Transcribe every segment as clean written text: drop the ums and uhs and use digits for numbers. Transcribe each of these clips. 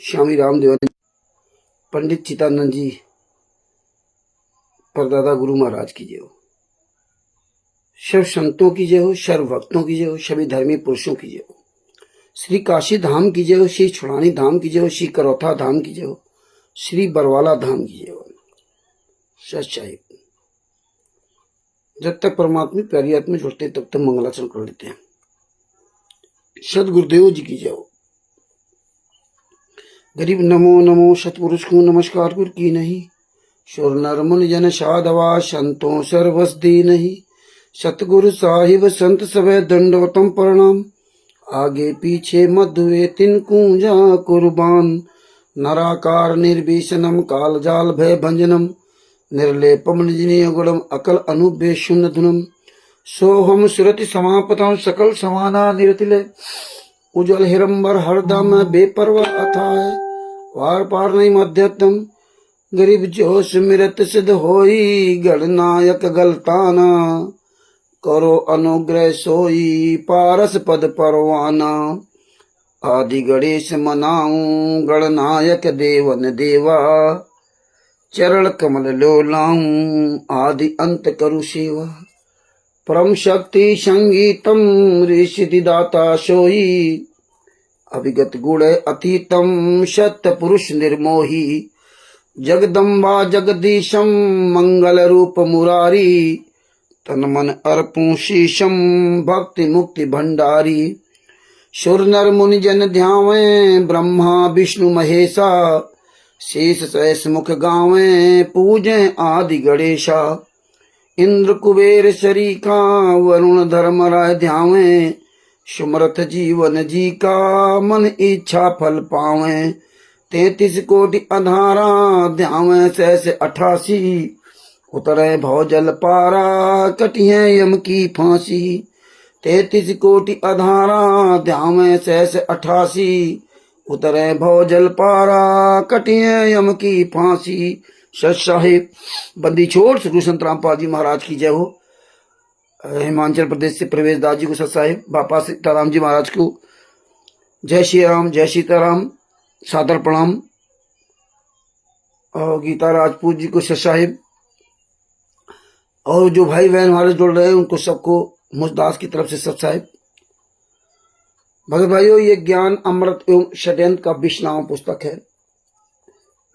स्वामी रामदेव, पंडित चिदानंद जी, परदादा गुरु महाराज की जय हो। सर्व संतों की जय हो, सर्व भक्तों की जय हो, सभी धर्मी पुरुषों की जय हो। श्री काशी धाम की जय हो, श्री छुड़ानी धाम की जय हो, श्री करौथा धाम की जय हो, श्री बरवाला धाम की जय हो। सच्चाई जब तक परमात्मा प्यारी आत्मा जुड़ते तब तक मंगलाचरण कर लेते हैं। सदगुरुदेव जी की जय हो। गरीब नमो नमो सतपुरुष को नमस्कार गुरु की नहीं, सुर नर मुनि जन साधवा संतों सर्वस दी नहीं। सतगुरु साहिब संत सभे दंडवतम प्रणाम, आगे पीछे मध्य तिनकू जा कुर्बान। नराकार निर्भीषणम काल जाल भय भंजनम, निर्लेपम निजनीय गुणम अकल अनुभ्य शून्य धुनम। सोहम सुरति समापतम सकल समाना निरतिले, उज्जवल हिरंबर हरदम बेपरवा अथाय। वार पार नहीं मध्यतम, गरीब जोश मिरत सिद्ध होई। गणनायक गलताना, करो अनुग्रह सोई। पारस पद परवाना, आदि गणेश मनाऊं। गणनायक देवन देवा, चरण कमल लोलाऊं। आदि अंत करु सेवा, परम शक्ति संगीतम। ऋषि दाता सोई, अभिगत गुण अतीतम। सत्य पुरुष निर्मोही, जगदम्बा जगदीशम। मंगल रूप मुरारी, तन मन अर्पूं शीशम। भक्ति मुक्ति भंडारी, सुर नर मुनि जन ध्यावे। ब्रह्मा विष्णु महेशा, शेष सहस मुख गावे। पूजे आदि गणेशा, इंद्र कुबेर शरीका। वरुण धर्मराय ध्यावे, सुमरथ जीवन जी का। मन इच्छा फल पावे, 33 कोटि अधारा। ध्यावे सहस 88, उतरे भव जल पारा। कटिहे यम की फांसी, 33 कोटि अधारा। ध्यावे सहस 88, उतरे भव जल पारा। कटिहे यम की फांसी। सच साहिब बंदी छोड़ श्री संत रामपाल जी महाराज की जय हो। हिमाचल प्रदेश से प्रवेश दास जी को सच साहिब, बापा सीताराम जी महाराज को जय श्री राम, जय सीताराम, सादर प्रणाम। और गीता राजपूत जी को सच साहिब, और जो भाई बहन हमारे जुड़ रहे हैं उनको सबको मुझदास की तरफ से सच साहिब। भगत भाइयों, ये ज्ञान अमृत एवं षड्यंत्र का विश्राम पुस्तक है।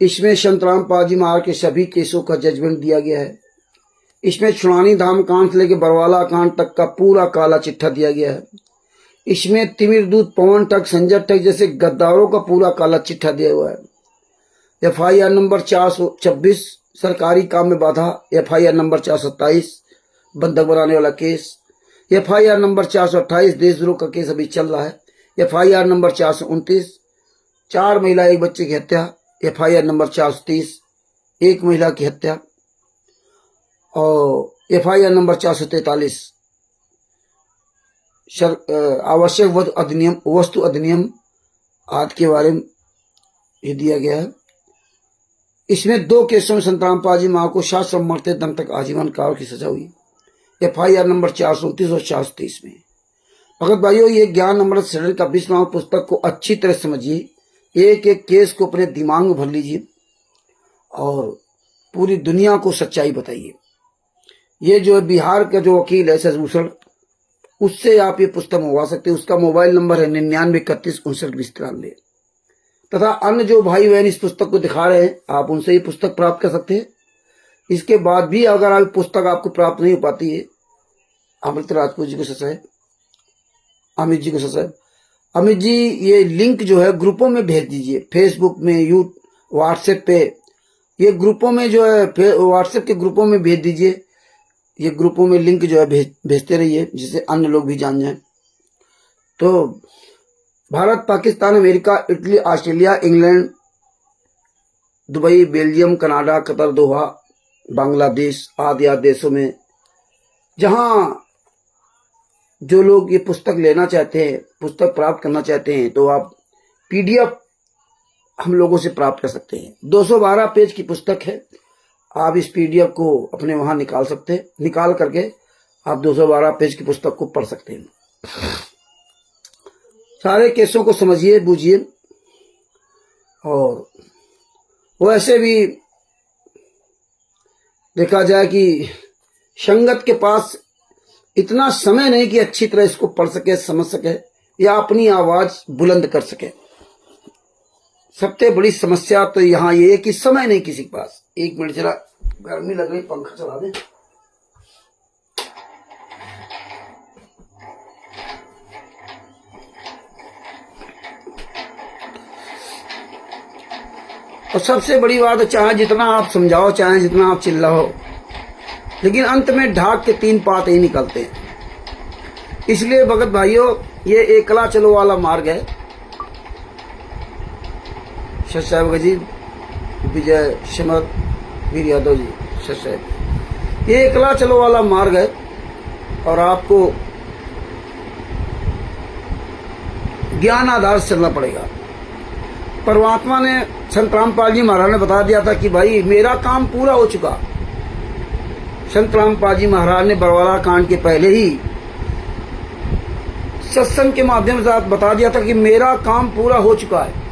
इसमें संत रामपाल जी महाराज के सभी केसों का जजमेंट दिया गया है। इसमें छुड़ानी धाम कांड से लेकर बरवाला कांड तक का पूरा काला चिट्ठा दिया गया है। इसमें तिमिर दूत, पवन टक, संजय टक जैसे गद्दारों का पूरा काला चिट्ठा दिया हुआ है। FIR नंबर 426 सरकारी काम में बाधा, FIR नंबर 427 बंधक बनाने वाला केस, FIR नंबर 428 देशद्रोह का केस अभी चल रहा है, FIR नंबर 429 4 महिला 1 बच्चे की हत्या, FIR नंबर 430 1 महिला की हत्या, और FIR नंबर 443 आवश्यक वस्तु अधिनियम आदि के बारे में ये दिया गया है। इसमें 2 केसों में संत रामपाल जी महाराज को शास्त्र मरते दम तक आजीवन काल की सजा हुई, FIR नंबर 429 और 430 में। भगत भाइयों, ये ज्ञान अमृत षड्यंत्र का विश्राम पुस्तक को अच्छी तरह समझिए, एक एक केस को अपने दिमाग में भर लीजिए और पूरी दुनिया को सच्चाई बताइए। ये जो बिहार का जो वकील है शशिभूषण, उससे आप ये पुस्तक मंगवा सकते हैं। उसका मोबाइल नंबर है 993159 तथा अन्य जो भाई बहन इस पुस्तक को दिखा रहे हैं, आप उनसे ये पुस्तक प्राप्त कर सकते हैं। इसके बाद भी अगर आप पुस्तक आपको प्राप्त नहीं हो पाती है, अमृत राजपूत जी को सच है, अमित जी को सच है, अमित जी ये लिंक जो है ग्रुपों में भेज दीजिए, फेसबुक में, व्हाट्सएप पे, ये ग्रुपों में जो है व्हाट्सएप के ग्रुपों में भेज दीजिए। ये ग्रुपों में लिंक जो है भेजते रहिए, जिससे अन्य लोग भी जान जाएं। तो Bharat, Pakistan, America, Italy, Australia, England, Dubai, Belgium, Canada, Qatar, Doha, Bangladesh आदि देशों में जहां जो लोग ये पुस्तक लेना चाहते हैं, पुस्तक प्राप्त करना चाहते हैं, तो आप PDF हम लोगों से प्राप्त कर सकते हैं। 212 पेज की पुस्तक है। आप इस PDF को अपने वहां निकाल सकते हैं, निकाल करके आप 212 पेज की पुस्तक को पढ़ सकते हैं। सारे केसों को समझिए, बूझिए। और वैसे भी देखा जाए कि संगत के पास इतना समय नहीं कि अच्छी तरह इसको पढ़ सके, समझ सके या अपनी आवाज बुलंद कर सके। सबसे बड़ी समस्या तो यहाँ ये है कि समय नहीं किसी के पास। एक मिनट जरा, गर्मी लग रही, पंखा चला दे। और सबसे बड़ी बात है, चाहे जितना आप समझाओ, चाहे जितना आप चिल्लाओ, लेकिन अंत में ढाक के 3 पात ही निकलते हैं। इसलिए भगत भाइयों, ये एकला चलो वाला मार्ग है। साहब जी, विजय सिमर वीर यादव जी, साहब, ये एकला चलो वाला मार्ग है और आपको ज्ञान आधार से चलना पड़ेगा। परमात्मा ने, संत रामपाल जी महाराज ने बता दिया था कि भाई मेरा काम पूरा हो चुका। संत रामपाल जी महाराज ने बरवाला कांड के पहले ही सत्संग के माध्यम से बता दिया था कि मेरा काम पूरा हो चुका है।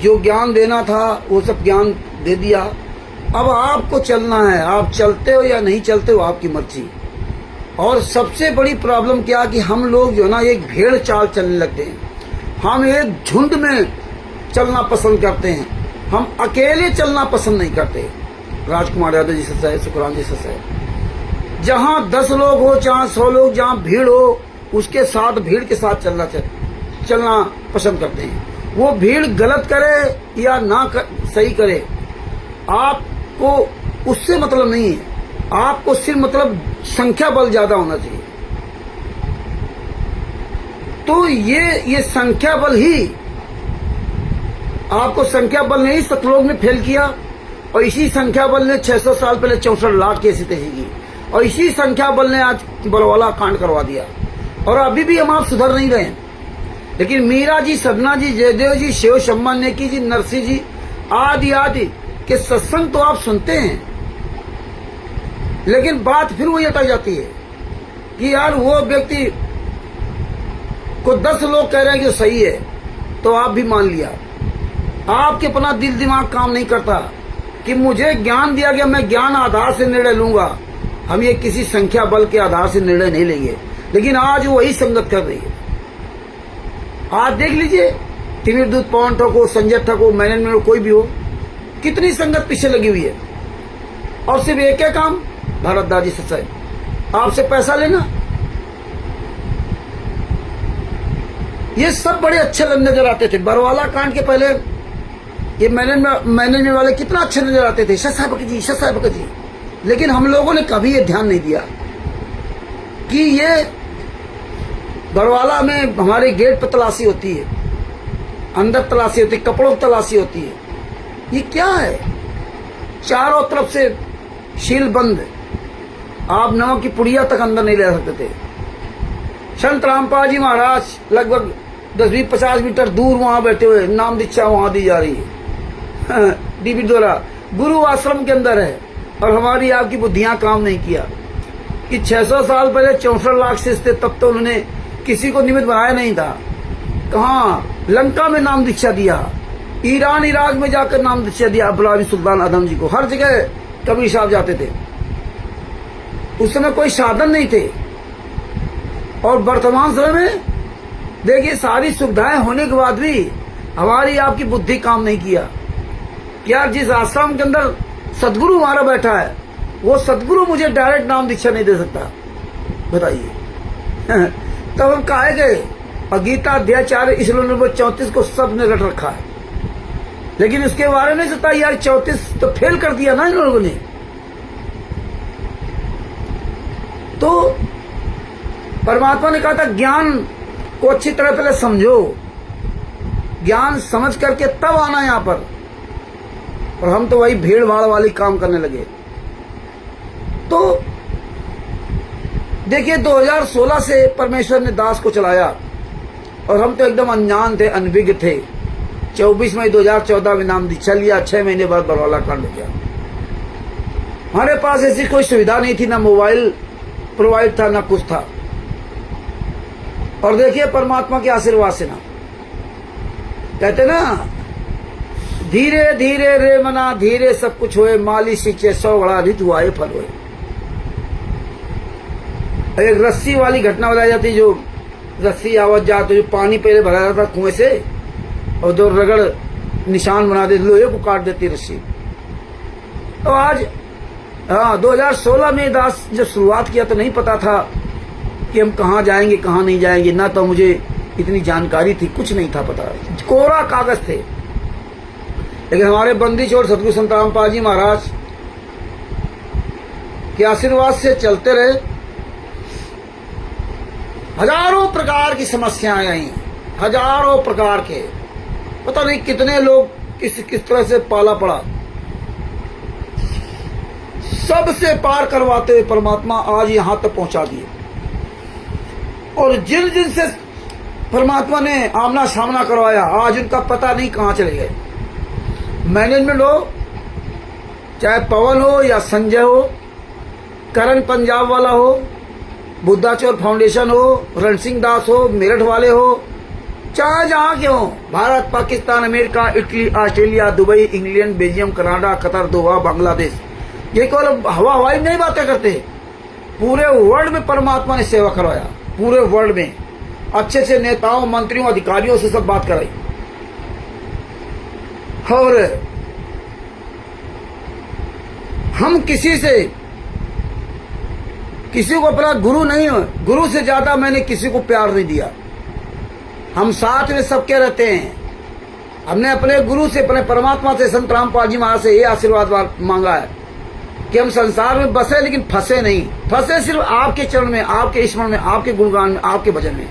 जो ज्ञान देना था वो सब ज्ञान दे दिया। अब आपको चलना है, आप चलते हो या नहीं चलते हो आपकी मर्जी। और सबसे बड़ी प्रॉब्लम क्या कि हम लोग जो है ना एक भेड़ चाल चलने लगते हैं। हम एक झुंड में चलना पसंद करते हैं, हम अकेले चलना पसंद नहीं करते। राजकुमार यादव जी सच है, सुखराम जी सच है। जहां 10 लोग हो, चाहे 100 लोग, जहां भीड़ हो, उसके साथ भीड़ के साथ चलना पसंद करते हैं। वो भीड़ गलत करे या ना सही करे, आपको उससे मतलब नहीं है। आपको सिर्फ मतलब संख्या बल ज्यादा होना चाहिए। तो ये संख्या बल ही आपको, संख्या बल ने ही सतलोक में फेल किया और इसी संख्या बल ने 600 साल पहले 64 लाख की स्थिति की और इसी संख्या बल ने आज बरवाला कांड करवा दिया। और अभी भी हम आप सुधर नहीं रहे। लेकिन मीरा जी, सदना जी, जयदेव जी, शिव शम्मा नेकी जी, नरसिंह जी आदि आदि के सत्संग तो आप सुनते हैं, लेकिन बात फिर वही अटक जाती है कि यार वो व्यक्ति को 10 लोग कह रहे हैं कि सही है तो आप भी मान लिया। आपके अपना दिल दिमाग काम नहीं करता कि मुझे ज्ञान दिया गया, मैं ज्ञान आधार से निर्णय लूंगा। हम ये किसी संख्या बल के आधार से निर्णय नहीं लेंगे। लेकिन आज वही संगत कर रही है। आज देख लीजिए, तिमिर दूत, पवन ठको, संजय ठको, मैनेजमेंट, कोई भी हो, कितनी संगत पीछे लगी हुई है और सिर्फ एक है काम, भारतदास जी सच्चाई, आपसे पैसा लेना। ये सब बड़े अच्छे नजर आते थे। बरवाला कांड के पहले ये मैनेजमेंट वाले कितना अच्छे नजर आते थे, साहब जी, साहब जी। लेकिन हम लोगों ने कभी ये ध्यान नहीं दिया कि ये बरवाला में हमारे गेट पर तलाशी होती है, अंदर तलाशी होती है, कपड़ों की तलाशी होती है। ये क्या है? चारों तरफ से शील बंद, आप नमक की पुड़िया तक अंदर नहीं ले सकते थे। संत रामपाल जी महाराज लगभग 10-20-50 मीटर दूर वहां बैठे हुए, नाम दीक्षा वहां दी जा रही है डीबी द्वारा, गुरु आश्रम के अंदर है। और हमारी आपकी बुद्धियां काम नहीं किया कि 600 साल पहले 64 लाख से थे, तब तो उन्होंने किसी को निमित्त बनाया नहीं था। कहाँ? लंका में नाम दीक्षा दिया, ईरान इराक में जाकर नाम दीक्षा दिया अब्दुल सुल्तान आदम जी को। हर जगह कबीर साहब जाते थे। उस समय कोई साधन नहीं थे। और वर्तमान समय में देखिए, सारी सुविधाएं होने के बाद भी हमारी आपकी बुद्धि काम नहीं किया। क्या जिस आश्रम के अंदर सदगुरु हमारा बैठा है, वो सदगुरु मुझे डायरेक्ट नाम दीक्षा नहीं दे सकता, बताइए। तब हम कहे गए। और गीता अध्याय 4 इसलिए नंबर 34 को सबने रट रखा है, लेकिन उसके बारे में सोचा यार 34 तो फेल कर दिया ना इन लोगों ने। तो परमात्मा ने कहा था ज्ञान को अच्छी तरह पहले समझो, ज्ञान समझ करके तब आना यहां पर। और हम तो वही भीड़ भाड़ वाली काम करने लगे। तो देखिए, 2016 से परमेश्वर ने दास को चलाया और हम तो एकदम अनजान थे, अनभिज्ञ थे। 24 मई 2014 में नाम दीक्षा लिया, 6 महीने बाद बरवाला कांड हो गया। हमारे पास ऐसी कोई सुविधा नहीं थी, ना मोबाइल प्रोवाइड था, ना कुछ था। और देखिए परमात्मा के आशीर्वाद से ना कहते ना, धीरे धीरे रे मना धीरे सब कुछ होए, माली सींचे 100 घड़ा ऋतु आए फल होए। एक रस्सी वाली घटना बताई जाती, जो रस्सी आवाज जाती, जो पानी पहले भरा जाता कुएं से और दो रगड़ निशान बना देती, लोहे को काट देती रस्सी। तो आज 2016 में दास जब शुरुआत किया तो नहीं पता था कि हम कहाँ जाएंगे कहाँ नहीं जाएंगे, ना तो मुझे इतनी जानकारी थी, कुछ नहीं था पता, कोरा कागज थे। लेकिन हमारे बंदी छोड़ सतगुरु संत रामपाल जी महाराज के आशीर्वाद से चलते रहे। हजारों प्रकार की समस्याएं आई, हजारों प्रकार के, पता नहीं कितने लोग किस तरह से पाला पड़ा। सबसे पार करवाते हुए परमात्मा आज यहां तक पहुंचा दिए। और जिन जिन से परमात्मा ने आमना सामना करवाया, आज उनका पता नहीं कहां चले गए। मैनेजमेंट हो, चाहे पवन हो या संजय हो, करण पंजाब वाला हो, बुद्धाचोर फाउंडेशन हो, रण सिंह दास हो, मेरठ वाले हो, चाहे जहां के हो, Bharat, Pakistan, America, Italy, Australia, Dubai, England, Belgium, Canada, Qatar, Doha, Bangladesh, ये केवल हवाई नहीं बातें करते, पूरे वर्ल्ड में परमात्मा ने सेवा करवाया। पूरे वर्ल्ड में अच्छे से नेताओं, मंत्रियों, अधिकारियों से सब बात कराई। और हम किसी को अपना गुरु नहीं हो, गुरु से ज्यादा मैंने किसी को प्यार नहीं दिया। हम साथ में सबके रहते हैं। हमने अपने गुरु से, अपने परमात्मा से, संत रामपाल जी महाराज से ये आशीर्वाद मांगा है कि हम संसार में बसे लेकिन फंसे नहीं, फंसे सिर्फ आपके चरण में, आपके स्मरण में, आपके गुणगान में, आपके भजन में।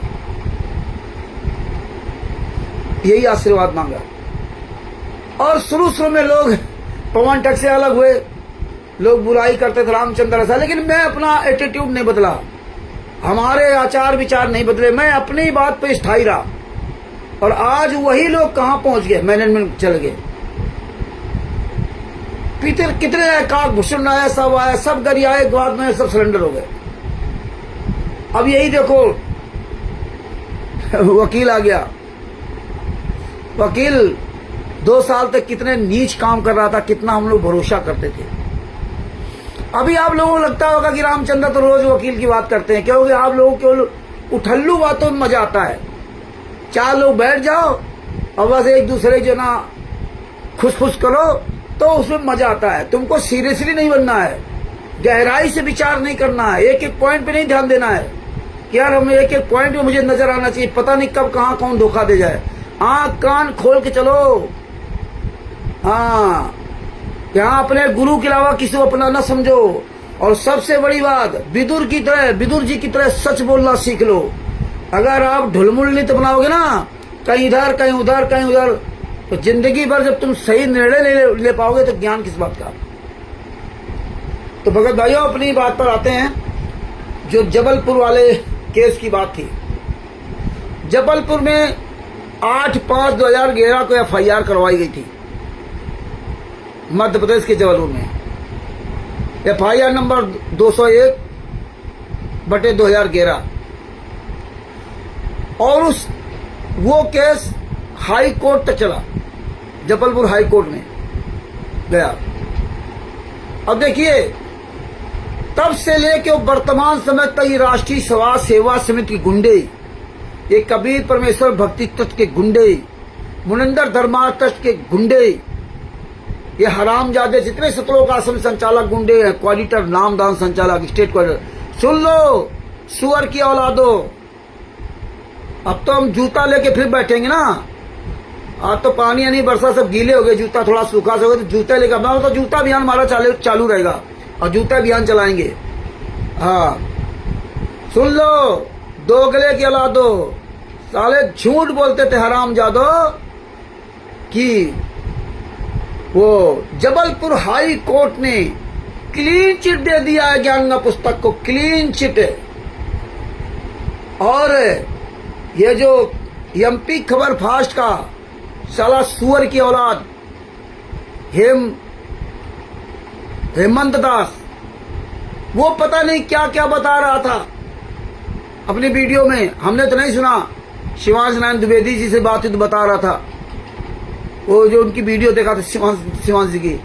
यही आशीर्वाद मांगा। और शुरू में लोग पवन टक से अलग हुए, लोग बुराई करते थे रामचंद्र ऐसा, लेकिन मैं अपना एटीट्यूड नहीं बदला, हमारे आचार विचार नहीं बदले, मैं अपनी बात पे स्थायी रहा। और आज वही लोग कहां पहुंच गए, मैनेजमेंट चल गए। कितने काकभूषण आया, सब आया, सब गरी आए, बाद में सब सरेंडर हो गए। अब यही देखो, वकील आ गया। वकील 2 साल तक कितने नीच काम कर रहा था, कितना हम लोग भरोसा करते थे। अभी आप लोगों को लगता होगा कि रामचंद्र तो रोज वकील की बात करते हैं, क्योंकि आप लोगों को उठल्लू बातों में मजा आता है। 4 लोग बैठ जाओ और बस एक दूसरे जो ना खुश करो तो उसमें मजा आता है। तुमको सीरियसली नहीं बनना है, गहराई से विचार नहीं करना है, एक एक पॉइंट पे नहीं ध्यान देना है कि यार हमें एक एक पॉइंट में मुझे नजर आना चाहिए, पता नहीं कब कहां कौन धोखा दे जाए। आंख कान खोल के चलो। हाँ, यहाँ अपने गुरु के अलावा किसी को अपना न समझो। और सबसे बड़ी बात, विदुर जी की तरह सच बोलना सीख लो। अगर आप ढुलमुल बनाओगे ना, कहीं इधर कहीं उधर कहीं उधर, तो जिंदगी भर जब तुम सही निर्णय नहीं ले पाओगे तो ज्ञान किस बात का। तो भगत भाइयों, अपनी बात पर आते हैं। जो जबलपुर वाले केस की बात थी, जबलपुर में 8/5/2011 को FIR करवाई गई थी, मध्य प्रदेश के जबलपुर में। FIR number 201/2011। और वो केस हाई कोर्ट तक चला, जबलपुर हाई कोर्ट में गया। अब देखिए, तब से लेके वर्तमान समय तक ये राष्ट्रीय समाज सेवा समिति के गुंडे, ये कबीर परमेश्वर भक्ति ट्रस्ट के गुंडे, मुनिंदर धर्मा ट्रस्ट के गुंडे, ये हरामजादे जितने सतलोक आश्रम संचालक गुंडे हैं, क्वालिटर, नामदान संचालक, स्टेट क्वालिटर, सुन लो सुअर की औलादो। अब तो हम जूता लेके फिर बैठेंगे ना। आज तो पानी नहीं बरसा, सब गीले हो गए, जूता थोड़ा सूखा सा हो गया तो जूता लेकर अपना, तो जूता अभियान हमारा चालू रहेगा और जूता अभियान चलाएंगे। हाँ, सुन लो दोगले की औलादो, साले झूठ बोलते थे हरामजादो कि वो जबलपुर हाई कोर्ट ने क्लीन चिट दे दिया है ज्ञानगंगा पुस्तक को, क्लीन चिट। और ये जो MP खबर फास्ट का साला सुअर की औलाद हेमंत दास, वो पता नहीं क्या क्या बता रहा था अपनी वीडियो में, हमने तो नहीं सुना। शिवांश नारायण द्विवेदी जी से बात तो बता रहा था वो जो उनकी वीडियो देखा था शिवांश जी की,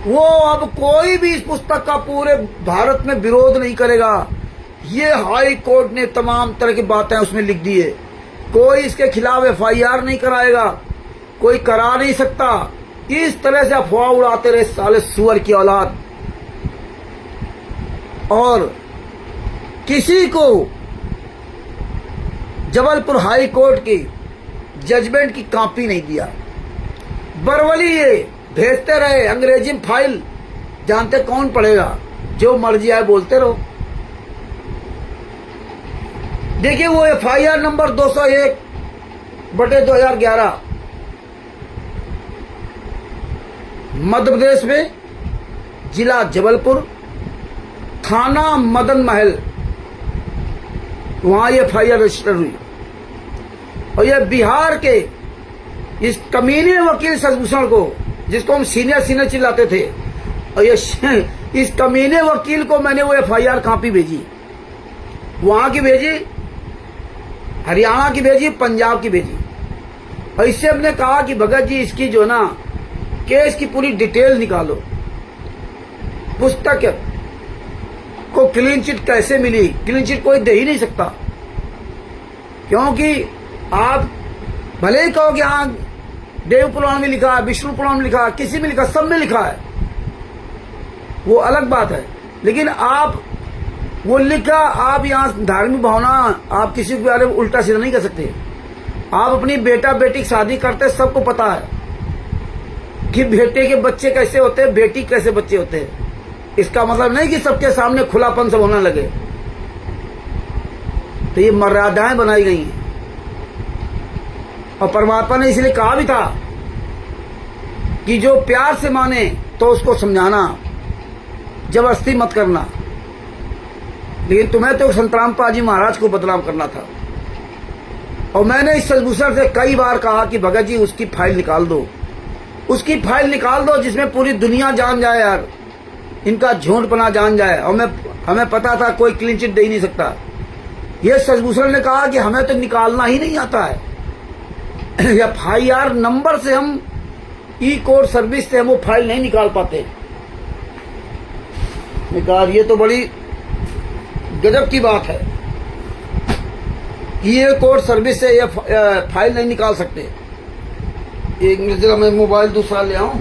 वो अब कोई भी इस पुस्तक का पूरे भारत में विरोध नहीं करेगा। ये हाई कोर्ट ने तमाम तरह की बातें उसमें लिख दी है। कोई इसके खिलाफ FIR नहीं कराएगा, कोई करा नहीं सकता। इस तरह से अफवाह उड़ाते रहे साले सुअर की औलाद। और किसी को जबलपुर हाई कोर्ट की जजमेंट की कॉपी नहीं दिया। बरवली ये भेजते रहे अंग्रेजी में फाइल, जानते कौन पढ़ेगा, जो मर्जी आए बोलते रहो। देखिए वो FIR नंबर 201/2011 मध्य प्रदेश में, जिला जबलपुर, थाना मदन महल, वहां ये FIR रजिस्टर हुई। और ये बिहार के इस कमीने वकील शशिभूषण को, जिसको हम सीनियर चिल्लाते थे, और ये इस कमीने वकील को मैंने वो FIR कॉपी भेजी, वहां की भेजी, हरियाणा की भेजी, पंजाब की भेजी। और इससे हमने कहा कि भगत जी इसकी जो ना केस की पूरी डिटेल निकालो, पुस्तक को क्लीन चिट कैसे मिली। क्लीन चिट कोई दे ही नहीं सकता, क्योंकि आप भले ही कहो कि हाँ देव पुराण में लिखा है, विष्णु पुराण में लिखा है, किसी में लिखा, सब में लिखा है, वो अलग बात है। लेकिन आप वो लिखा, आप यहाँ धार्मिक भावना, आप किसी के बारे में उल्टा सीधा नहीं कर सकते। आप अपनी बेटा बेटी की शादी करते, सबको पता है कि बेटे के बच्चे कैसे होते हैं, बेटी कैसे बच्चे होते हैं। इसका मतलब नहीं कि सबके सामने खुलापन से होने लगे। तो ये मर्यादाएं बनाई गई हैं। और परमात्मा ने इसलिए कहा भी था कि जो प्यार से माने तो उसको समझाना, जबरदस्ती मत करना। लेकिन तुम्हें तो संतराम पाजी महाराज को बदनाम करना था। और मैंने इस शशिभूषण से कई बार कहा कि भगत जी उसकी फाइल निकाल दो, उसकी फाइल निकाल दो, जिसमें पूरी दुनिया जान जाए यार, इनका झूठपना जान जाए। और हमें पता था कोई क्लीन चिट दे ही नहीं सकता। ये शशिभूषण ने कहा कि हमें तो निकालना ही नहीं आता है। FIR नंबर से हम E-कोर्ट सर्विस से हम वो फाइल नहीं निकाल पाते। मैं कहा ये तो बड़ी गजब की बात है, E-कोर्ट सर्विस से ये फाइल नहीं निकाल सकते। एक मिनट जरा मैं मोबाइल दूसरा ले आऊं।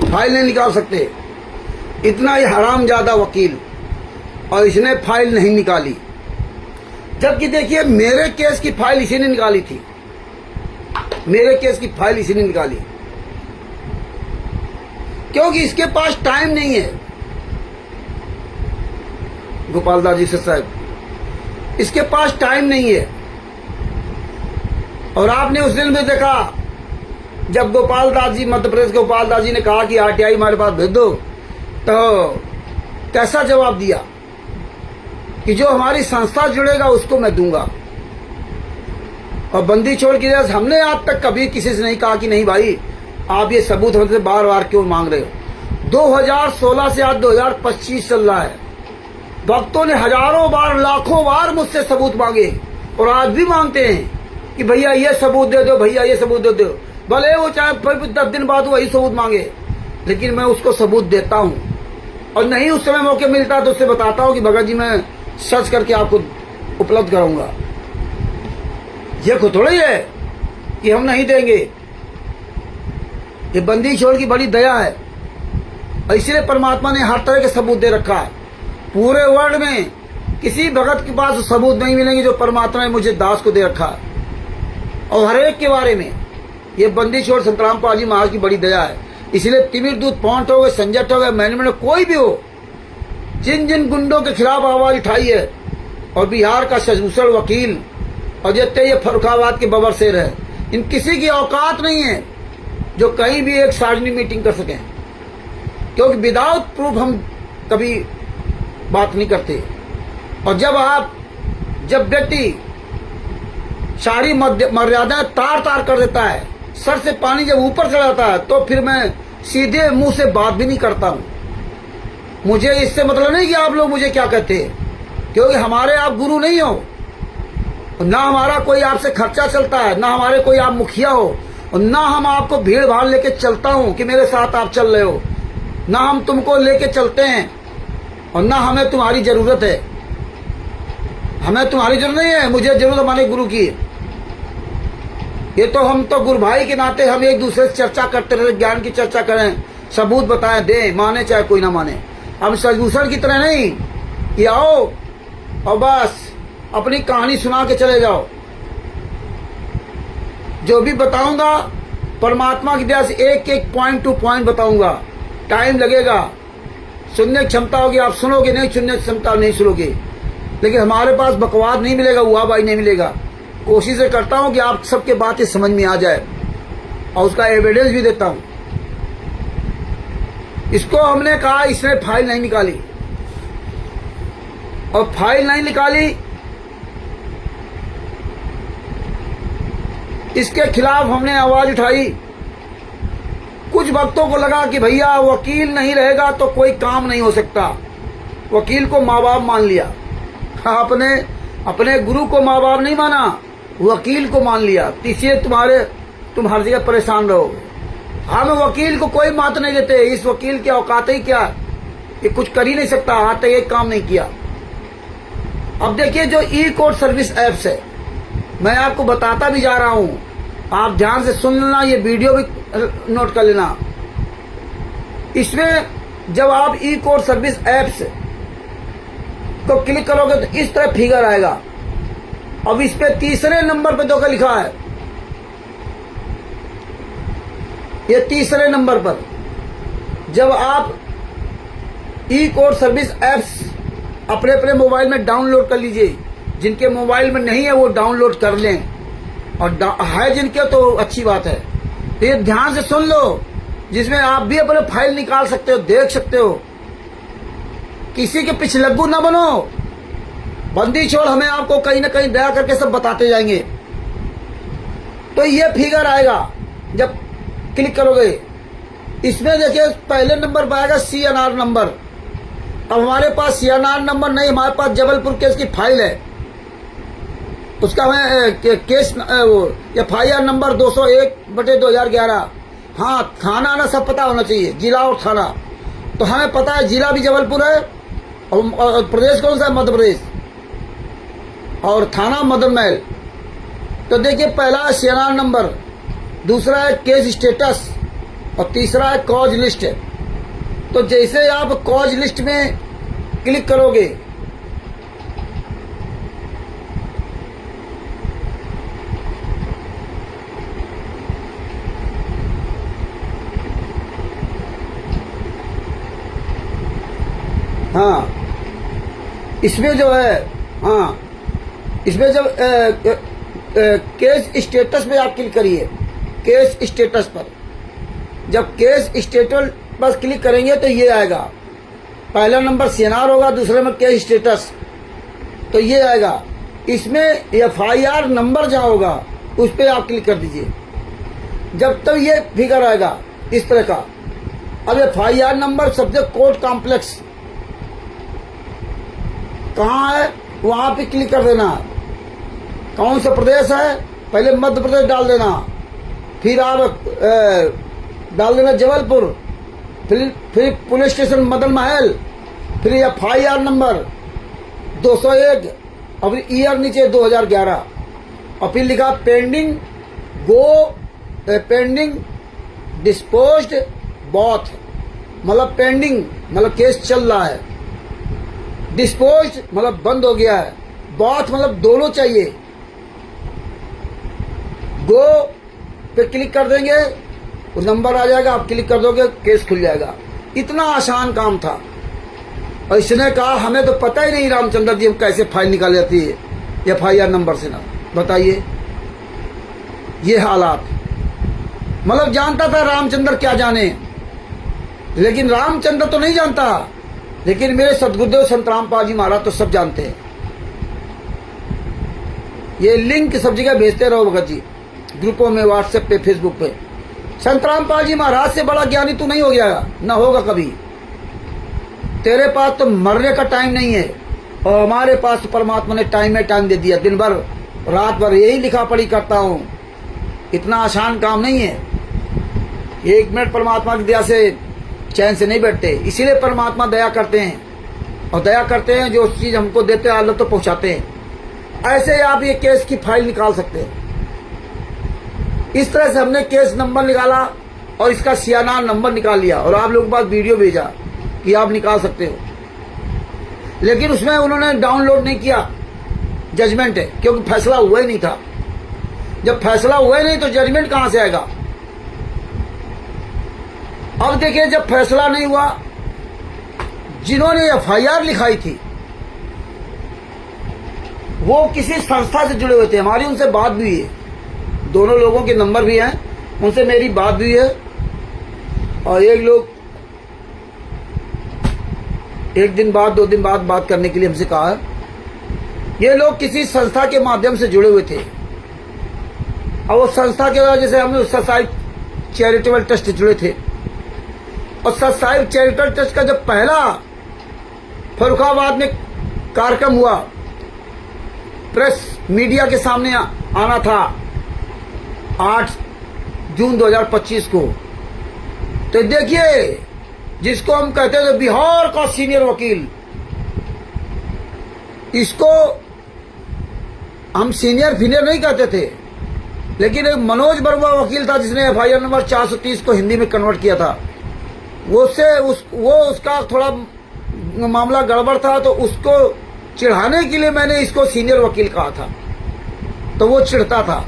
फाइल नहीं निकाल सकते। इतना ही हरामजादा वकील, और इसने फाइल नहीं निकाली। जबकि देखिए मेरे केस की फाइल इसी ने निकाली थी, मेरे केस की फाइल इसी ने निकाली, क्योंकि इसके पास टाइम नहीं है। गोपाल दास जी साहब, इसके पास टाइम नहीं है। और आपने उस दिन भी देखा जब गोपाल दास जी, मध्य प्रदेश गोपाल दास जी ने कहा कि RTI हमारे पास भेज दो, तो कैसा जवाब दिया कि जो हमारी संस्था जुड़ेगा उसको मैं दूंगा। और बंदी छोड़ की वजह से हमने आज तक कभी किसी से नहीं कहा कि नहीं भाई आप ये सबूत हमसे बार बार क्यों मांग रहे हो। 2016 से आज 2025 चल रहा है। भक्तों ने हजारों बार, लाखों बार मुझसे सबूत मांगे, और आज भी मांगते हैं कि भैया ये सबूत दे दो, भैया ये सबूत दे दो। भले वो चाहे 10 दिन बाद वही सबूत मांगे, लेकिन मैं उसको सबूत देता हूं। और नहीं उस समय मौके मिलता तो उससे बताता हूं कि भगत जी मैं सर्च करके आपको उपलब्ध कराऊंगा। ये खुद थोड़ी है कि हम नहीं देंगे। ये बंदी छोड़ की बड़ी दया है, और इसलिए परमात्मा ने हर तरह के सबूत दे रखा है। पूरे वर्ल्ड में किसी भगत के पास सबूत नहीं मिलेंगे जो परमात्मा ने मुझे दास को दे रखा है। और हर एक के बारे में ये बंदी छोड़ संतराम पाजी महाराज की बड़ी दया है। इसलिए तिमिर दूत पॉन्ट हो गए, संजय हो गए, मैनेजमेंट कोई भी हो, जिन जिन गुंडों के खिलाफ आवाज उठाई है, और बिहार का शशिभूषण वकील, और जितने ये फर्रुखाबाद के बबर शेर है, इन किसी की औकात नहीं है जो कहीं भी एक सार्वजनिक मीटिंग कर सकें। क्योंकि विदाउट प्रूफ हम कभी बात नहीं करते। और जब आप जब व्यक्ति सारी मर्यादाएं तार तार कर देता है, सर से पानी जब ऊपर चढ़ जाता है, तो फिर मैं सीधे मुंह से बात भी नहीं करता हूं। मुझे इससे मतलब नहीं कि आप लोग मुझे क्या कहते हैं, क्योंकि हमारे आप गुरु नहीं हो, ना हमारा कोई आपसे खर्चा चलता है, ना हमारे कोई आप मुखिया हो, और ना हम आपको भीड़ भाड़ लेके चलता हूं कि मेरे साथ आप चल रहे हो, ना हम तुमको लेके चलते हैं, और ना हमें तुम्हारी जरूरत है। हमें तुम्हारी जरूरत नहीं है, मुझे जरूरत हमारे गुरु की। ये तो हम तो गुरु भाई के नाते हम एक दूसरे से चर्चा करते रहे, ज्ञान की चर्चा करें, सबूत बताएं, दें, माने चाहे कोई ना माने। हम सदूषण की तरह नहीं कि आओ और बस अपनी कहानी सुना के चले जाओ। जो भी बताऊंगा परमात्मा की दया से एक एक पॉइंट टू पॉइंट बताऊंगा। टाइम लगेगा, सुनने की क्षमता होगी, आप सुनोगे, नहीं सुनने की क्षमता नहीं सुनोगे, लेकिन हमारे पास बकवाद नहीं मिलेगा, हुआ भाई नहीं मिलेगा। कोशिश करता हूं कि आप सबके बातें समझ में आ जाए और उसका एविडेंस भी देता हूं। इसको हमने कहा इसने फाइल नहीं निकाली, और फाइल नहीं निकाली, इसके खिलाफ हमने आवाज उठाई। कुछ वक्तों को लगा कि भैया वकील नहीं रहेगा तो कोई काम नहीं हो सकता, वकील को माँ बाप मान लिया। अपने गुरु को माँ बाप नहीं माना, वकील को मान लिया, इसलिए तुम हर जगह परेशान रहोगे। हम वकील को कोई मात नहीं देते, इस वकील की औकात ही क्या, ये कुछ कर ही नहीं सकता, आज तक एक काम नहीं किया। अब देखिए जो ई कोर्ट सर्विस ऐप्स है, मैं आपको बताता भी जा रहा हूं, आप ध्यान से सुन लेना, ये वीडियो भी नोट कर लेना। इसमें जब आप ई कोर्ट सर्विस ऐप्स को क्लिक करोगे तो इस तरह फिगर आएगा। अब इस पे तीसरे नंबर पे धोखा लिखा है, ये तीसरे नंबर पर जब आप ई कोर्ट सर्विस ऐप्स अपने अपने मोबाइल में डाउनलोड कर लीजिए, जिनके मोबाइल में नहीं है वो डाउनलोड कर लें, और है जिनके तो अच्छी बात है। तो ये ध्यान से सुन लो, जिसमें आप भी अपने फाइल निकाल सकते हो, देख सकते हो। किसी के पिछलग्गू ना बनो, बंदी छोड़, हमें आपको कहीं ना कहीं दया करके सब बताते जाएंगे। तो ये फिगर आएगा जब क्लिक करोगे। इसमें देखिए पहले नंबर पर आएगा CNR नंबर। अब हमारे पास CNR नंबर नहीं, हमारे पास जबलपुर केस की फाइल है, उसका हमें केस FIR नंबर 201/2011। हाँ, थाना आना सब पता होना चाहिए, जिला और थाना। तो हमें पता है जिला भी जबलपुर है, और प्रदेश कौन सा है, मध्य प्रदेश, और थाना मदन महल। तो देखिए पहला है CNR नंबर, दूसरा है केस स्टेटस, और तीसरा है कॉज लिस्ट। तो जैसे आप कॉज लिस्ट में क्लिक करोगे, हाँ इसमें जो है, हाँ इसमें जब केस स्टेटस पे आप क्लिक करिए, केस स्टेटस पर जब केस स्टेटस पर क्लिक करेंगे तो ये आएगा। पहला नंबर CNR होगा, दूसरे में केस स्टेटस, तो ये आएगा। इसमें FIR नंबर जहाँ होगा उस पर आप क्लिक कर दीजिए, जब तक ये फिगर आएगा इस तरह का। अब FIR number subject court complex कहाँ है, वहां पे क्लिक कर देना। कौन सा प्रदेश है, पहले मध्य प्रदेश डाल देना, फिर आप डाल देना जबलपुर, फिर पुलिस स्टेशन मदन महल, फिर FIR नंबर 201, और फिर ईयर नीचे 2011, और फिर लिखा पेंडिंग पेंडिंग डिस्पोज्ड बॉथ, मतलब पेंडिंग मतलब केस चल रहा है, डिस्पोज्ड मतलब बंद हो गया है, बॉथ मतलब दोनों चाहिए। गो पे क्लिक कर देंगे, वो नंबर आ जाएगा, आप क्लिक कर दोगे, केस खुल जाएगा। इतना आसान काम था। और इसने कहा हमें तो पता ही नहीं रामचंद्र जी कैसे फाइल निकाल जाती है FIR नंबर से, ना बताइए। ये हालात, मतलब जानता था रामचंद्र क्या जाने, लेकिन रामचंद्र तो नहीं जानता, लेकिन मेरे सदगुरुदेव संत रामपाल जी महाराज तो सब जानते हैं। ये लिंक सब जगह भेजते रहो भगत जी, ग्रुपों में, व्हाट्सएप पे, फेसबुक पे। संत रामपाल जी महाराज से बड़ा ज्ञानी तू नहीं हो गया, ना होगा कभी। तेरे पास तो मरने का टाइम नहीं है, और हमारे पास तो परमात्मा ने टाइम में टाइम दे दिया। दिन भर रात भर यही लिखा पढ़ी करता हूँ, इतना आसान काम नहीं है। 1 मिनट परमात्मा की दया से चैन से नहीं बैठते, इसीलिए परमात्मा दया करते हैं, और दया करते हैं जो चीज हमको देते हैं अल्लाह तो पहुंचाते हैं। ऐसे ही आप ये केस की फाइल निकाल सकते हैं। इस तरह से हमने केस नंबर निकाला और इसका सियानार नंबर निकाल लिया, और आप लोगों के पास वीडियो भेजा कि आप निकाल सकते हो। लेकिन उसमें उन्होंने डाउनलोड नहीं किया, जजमेंट है, क्योंकि फैसला हुआ ही नहीं था। जब फैसला हुआ ही नहीं तो जजमेंट कहां से आएगा। अब देखिए, जब फैसला नहीं हुआ, जिन्होंने FIR लिखाई थी वो किसी संस्था से जुड़े हुए थे। हमारी उनसे बात भी हुई है, दोनों लोगों के नंबर भी हैं, उनसे मेरी बात भी है। और एक दिन बाद 2 दिन बाद बात करने के लिए हमसे कहा। ये लोग किसी संस्था के माध्यम से जुड़े हुए थे, और वो संस्था के वजह से हम सतसाई चैरिटेबल ट्रस्ट जुड़े थे। और सतसाई चैरिटेबल ट्रस्ट का जब पहला फर्रुखाबाद में कार्यक्रम हुआ, प्रेस मीडिया के सामने आना था 8 जून 2025 को, तो देखिए, जिसको हम कहते थे बिहार का सीनियर वकील, इसको हम सीनियर फीनियर नहीं कहते थे, लेकिन एक मनोज बरुआ वकील था जिसने FIR नंबर 430 को हिंदी में कन्वर्ट किया था। वो उसका थोड़ा मामला गड़बड़ था, तो उसको चिढ़ाने के लिए मैंने इसको सीनियर वकील कहा था, तो वो चिढ़ता था।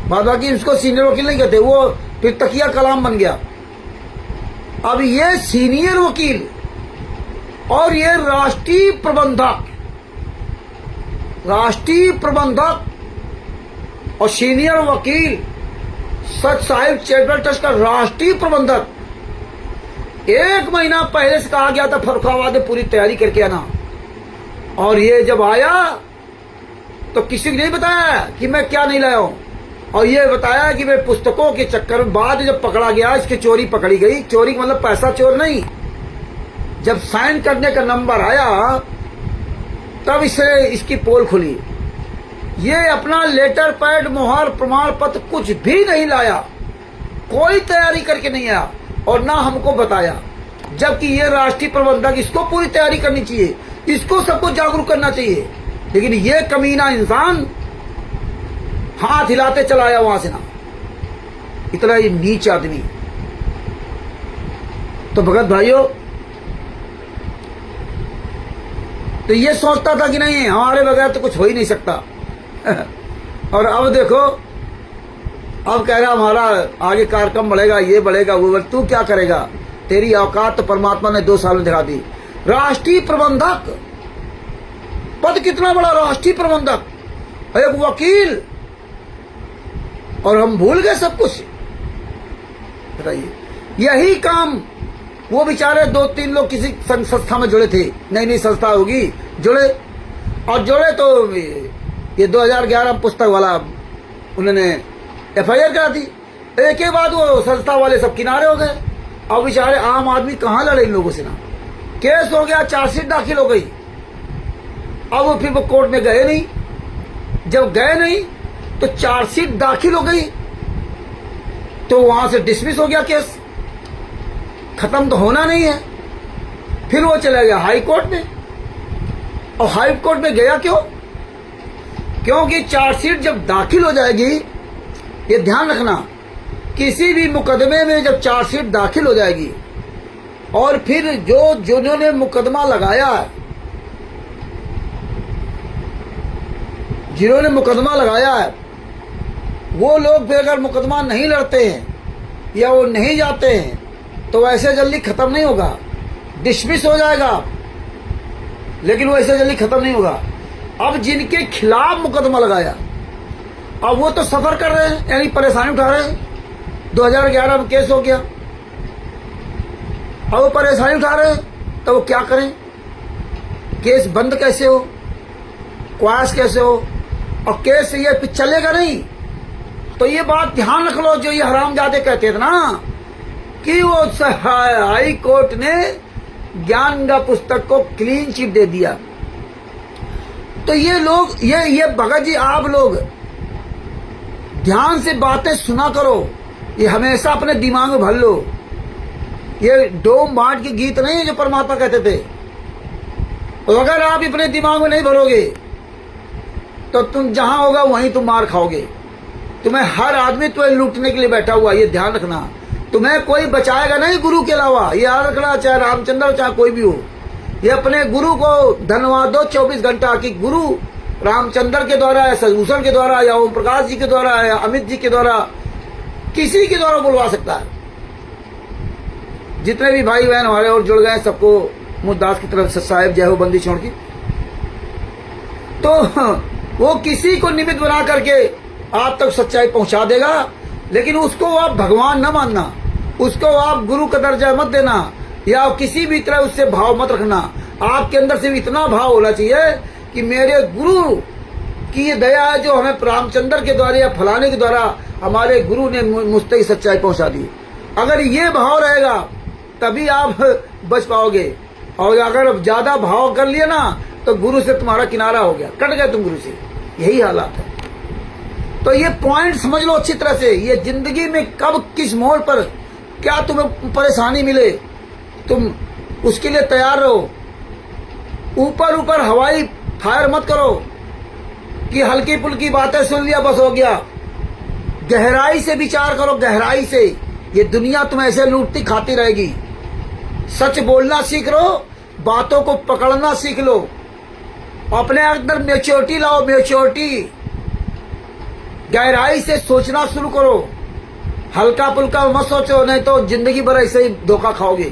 बाद बाकी इसको सीनियर वकील नहीं कहते, वो फिर तकिया कलाम बन गया। अब ये सीनियर वकील और ये राष्ट्रीय प्रबंधक और सीनियर वकील, सतसाई चैरिटेबल ट्रस्ट का राष्ट्रीय प्रबंधक, 1 महीना पहले से कहा गया था फर्रुखाबाद में पूरी तैयारी करके आना। और ये जब आया तो किसी को नहीं बताया कि मैं क्या नहीं लाया हूं, और ये बताया कि मैं पुस्तकों के चक्कर में, बाद जब पकड़ा गया, इसकी चोरी पकड़ी गई। चोरी का मतलब पैसा चोर नहीं, जब साइन करने का नंबर आया तब इसकी पोल खुली। ये अपना लेटर पैड, मोहर, प्रमाण पत्र कुछ भी नहीं लाया, कोई तैयारी करके नहीं आया, और ना हमको बताया। जबकि ये राष्ट्रीय प्रबंधक, इसको पूरी तैयारी करनी चाहिए, इसको सबको जागरूक करना चाहिए। लेकिन ये कमीना इंसान हाथ हिलाते चला आया वहां से ना, इतना ये नीच आदमी। तो भगत भाइयों, तो ये सोचता था कि नहीं, हमारे बगैर तो कुछ हो ही नहीं सकता। और अब देखो, अब कह रहा हमारा आगे कार्यक्रम बढ़ेगा, ये बढ़ेगा, वो। तू क्या करेगा? तेरी औकात तो परमात्मा ने 2 साल में दिखा दी। राष्ट्रीय प्रबंधक पद कितना बड़ा, राष्ट्रीय प्रबंधक, एक वकील, और हम भूल गए सब कुछ। बताइए, यही काम वो बेचारे 2-3 लोग किसी संस्था में जुड़े थे, नई संस्था होगी, जुड़े तो ये 2011 पुस्तक वाला उन्होंने FIR करा दी। एक के बाद वो संस्था वाले सब किनारे हो गए। अब बेचारे आम आदमी कहाँ लड़े इन लोगों से ना। केस हो गया, चार्जशीट दाखिल हो गई। अब वो फिर वो कोर्ट में गए नहीं। जब गए नहीं तो चार्जशीट दाखिल हो गई, तो वहां से डिसमिस हो गया केस, खत्म तो होना नहीं है। फिर वो चला गया हाई कोर्ट में। और हाई कोर्ट में गया क्यों? क्योंकि चार्जशीट जब दाखिल हो जाएगी, ये ध्यान रखना, किसी भी मुकदमे में जब चार्जशीट दाखिल हो जाएगी और फिर जिन्होंने मुकदमा लगाया है, जिन्होंने मुकदमा लगाया है, वो लोग भी अगर मुकदमा नहीं लड़ते हैं या वो नहीं जाते हैं तो वैसे जल्दी खत्म नहीं होगा, डिसमिस हो जाएगा, लेकिन वो ऐसे जल्दी खत्म नहीं होगा। अब जिनके खिलाफ मुकदमा लगाया, अब वो तो सफर कर रहे हैं, यानी परेशानी उठा रहे हैं। 2011 में केस हो गया, अब वो परेशानी उठा रहे हैं, तो वो क्या करें? केस बंद कैसे हो, क्वाश कैसे हो? और केस ये चलेगा नहीं। तो ये बात ध्यान रख लो, जो ये हरामजादे कहते थे ना कि वो हाई कोर्ट ने ज्ञान पुस्तक को क्लीन चिट दे दिया। तो ये लोग ये भगत जी, आप लोग ध्यान से बातें सुना करो, ये हमेशा अपने दिमाग में भर लो। ये डोम बाट के गीत नहीं है जो परमात्मा कहते थे। और अगर आप अपने दिमाग में नहीं भरोगे तो तुम जहां होगा वहीं तुम मार खाओगे। तुम्हें हर आदमी तुम्हें लूटने के लिए बैठा हुआ, ये ध्यान रखना। तुम्हें कोई बचाएगा नहीं गुरु के अलावा, ये याद रखना, चाहे रामचंद्र चाहे कोई भी हो। ये अपने गुरु को धन्यवाद दो 24 घंटा कि गुरु रामचंद्र के द्वारा या सदभूषण के द्वारा या ओम प्रकाश जी के द्वारा या अमित जी के द्वारा, किसी के द्वारा बुलवा सकता है। जितने भी भाई बहन हमारे और जुड़ गए सबको मुद्दास की तरफ से साहिब जय हो बंदी छोड़ की। तो वो किसी को निमित्त बना करके आप तक सच्चाई पहुंचा देगा, लेकिन उसको आप भगवान न मानना, उसको आप गुरु का दर्जा मत देना, या किसी भी तरह उससे भाव मत रखना। आपके अंदर से इतना भाव होना चाहिए कि मेरे गुरु की ये दया है जो हमें रामचंद्र के द्वारा या फलाने के द्वारा हमारे गुरु ने मुझ तक सच्चाई पहुंचा दी। अगर ये भाव रहेगा तभी आप बच पाओगे। और अगर ज्यादा भाव कर लिया ना तो गुरु से तुम्हारा किनारा हो गया, कट गए तुम गुरु से, यही हालात है। तो ये पॉइंट समझ लो अच्छी तरह से। ये जिंदगी में कब किस मोड़ पर क्या तुम्हें परेशानी मिले, तुम उसके लिए तैयार रहो। ऊपर ऊपर हवाई फायर मत करो कि हल्की फुल्की बातें सुन लिया बस हो गया। गहराई से विचार करो, गहराई से। ये दुनिया तुम ऐसे लूटती खाती रहेगी। सच बोलना सीख लो, बातों को पकड़ना सीख लो, अपने अंदर मैच्योरिटी लाओ, मैच्योरिटी। गहराई से सोचना शुरू करो, हल्का फुल्का मत सोचो, नहीं तो जिंदगी भर ऐसे ही धोखा खाओगे।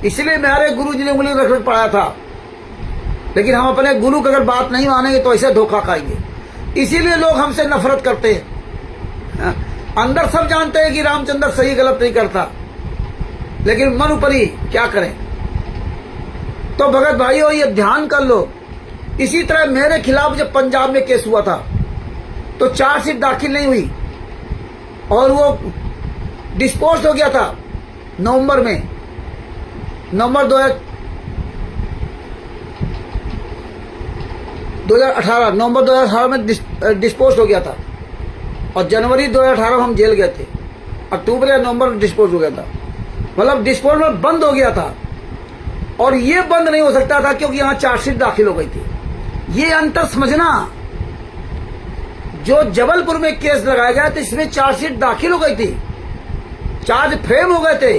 इसलिए मेरे गुरु जी ने उंगली रख पढ़ाया था, लेकिन हम अपने गुरु की अगर बात नहीं मानेंगे तो ऐसे धोखा खाएंगे। इसीलिए लोग हमसे नफरत करते हैं। अंदर सब जानते हैं कि रामचंद्र सही गलत नहीं करता, लेकिन मन ऊपरी क्या करें। तो भगत भाइयों ये ध्यान कर लो। इसी तरह मेरे खिलाफ जब पंजाब में केस हुआ था तो चार्जशीट दाखिल नहीं हुई और वो डिस्पोज हो गया था नवंबर में, नवंबर 2018 नवंबर 2018 में डिस्पोज हो गया था और जनवरी 2018 में हम जेल गए थे। अक्टूबर या नवंबर में डिस्पोज हो गया था, मतलब डिस्पोज में बंद हो गया था। और ये बंद नहीं हो सकता था क्योंकि यहां चार्जशीट दाखिल हो गई थी। ये अंतर समझना। जो जबलपुर में केस लगाया गया था इसमें चार्जशीट दाखिल हो गई थी, चार्ज फ्रेम हो गए थे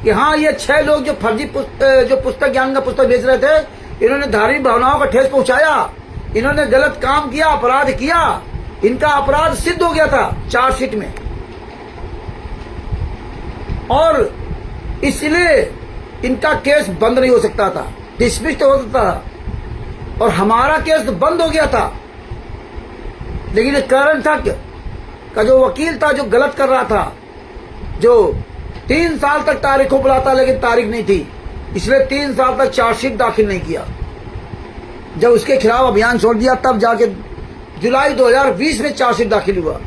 कि हाँ ये 6 लोग जो फर्जी जो पुस्तक ज्ञान का पुस्तक बेच रहे थे, इन्होंने धार्मिक भावनाओं का ठेस पहुंचाया, इन्होंने गलत काम किया, अपराध किया, इनका अपराध सिद्ध हो गया था चार्जशीट में। और इसलिए इनका केस बंद नहीं हो सकता था, डिसमिस तो हो सकता था, और हमारा केस बंद हो गया था। लेकिन कारण था का जो वकील था जो गलत कर रहा था, जो 3 साल तक तारीखों बुलाता लेकिन तारीख नहीं थी, इसलिए 3 साल तक चार्जशीट दाखिल नहीं किया। जब उसके खिलाफ अभियान छोड़ दिया तब जाके जुलाई 2020 में चार्जशीट दाखिल हुआ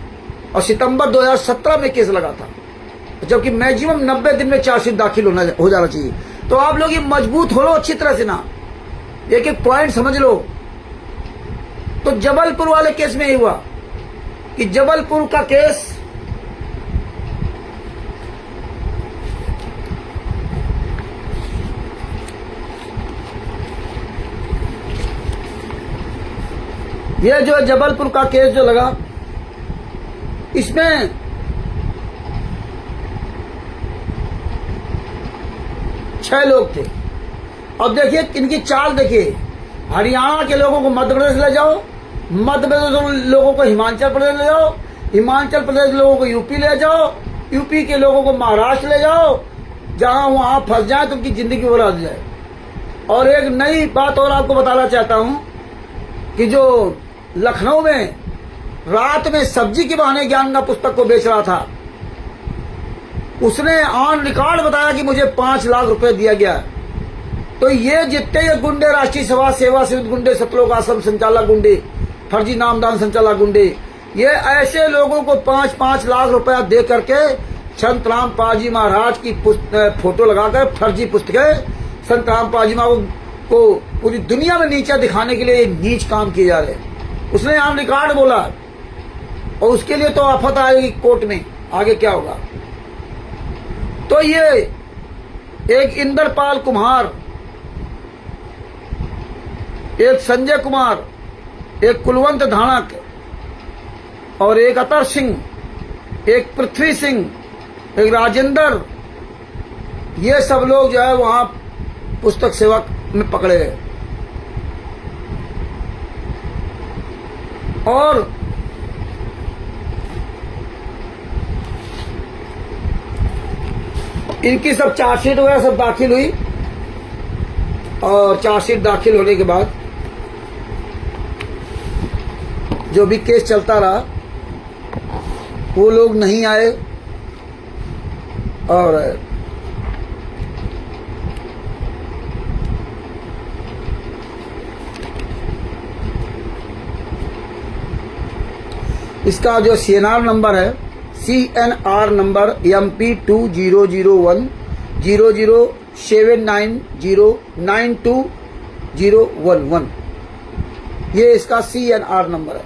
और सितंबर 2017 में केस लगा था, जबकि मैक्सिमम 90 दिन में चार्जशीट दाखिल हो जाना चाहिए। तो आप लोग ये मजबूत हो लो अच्छी तरह से ना, एक एक पॉइंट समझ लो। तो जबलपुर वाले केस में ही हुआ कि जबलपुर का केस ये जो जबलपुर का केस जो लगा इसमें 6 लोग थे। अब देखिए इनकी चाल देखिए, हरियाणा के लोगों को मध्य प्रदेश ले जाओ, मध्य प्रदेश लोगों को हिमाचल प्रदेश ले जाओ, हिमाचल प्रदेश लोगों को यूपी ले जाओ, यूपी के लोगों को महाराष्ट्र ले जाओ, जहां वहां फंस जाए तो उनकी जिंदगी बर्बाद हो जाए। और एक नई बात और आपको बताना चाहता हूं कि जो लखनऊ में रात में सब्जी के बहाने ज्ञान का पुस्तक को बेच रहा था, उसने ऑन रिकॉर्ड बताया कि मुझे 5 लाख रुपए दिया गया। तो ये जितने ये गुंडे, राष्ट्रीय सभा सेवा समिति गुंडे, सतलोक आश्रम संचालक गुंडे, फर्जी नामदान संचालक गुंडे, ये ऐसे लोगों को 5-5 लाख रुपया दे करके संत रामपाल जी महाराज की फोटो लगाकर फर्जी पुस्तकें संत रामपाल जी महाराज को पूरी दुनिया में नीचा दिखाने के लिए नीच काम किए जा रहे हैं। उसने यहाँ रिकॉर्ड बोला और उसके लिए तो आफत आएगी कोर्ट में, आगे क्या होगा। तो ये एक इंद्रपाल कुमार, एक संजय कुमार, एक कुलवंत धानक और एक अतर सिंह, एक पृथ्वी सिंह, एक राजेंद्र, ये सब लोग जो है वहां पुस्तक सेवक में पकड़े गए। और इनकी सब चार्जशीट वगैरह सब दाखिल हुई और चार्जशीट दाखिल होने के बाद जो भी केस चलता रहा वो लोग नहीं आए और इसका जो CNR नंबर है, CNR नंबर MP20010079092011, ये इसका CNR नंबर है।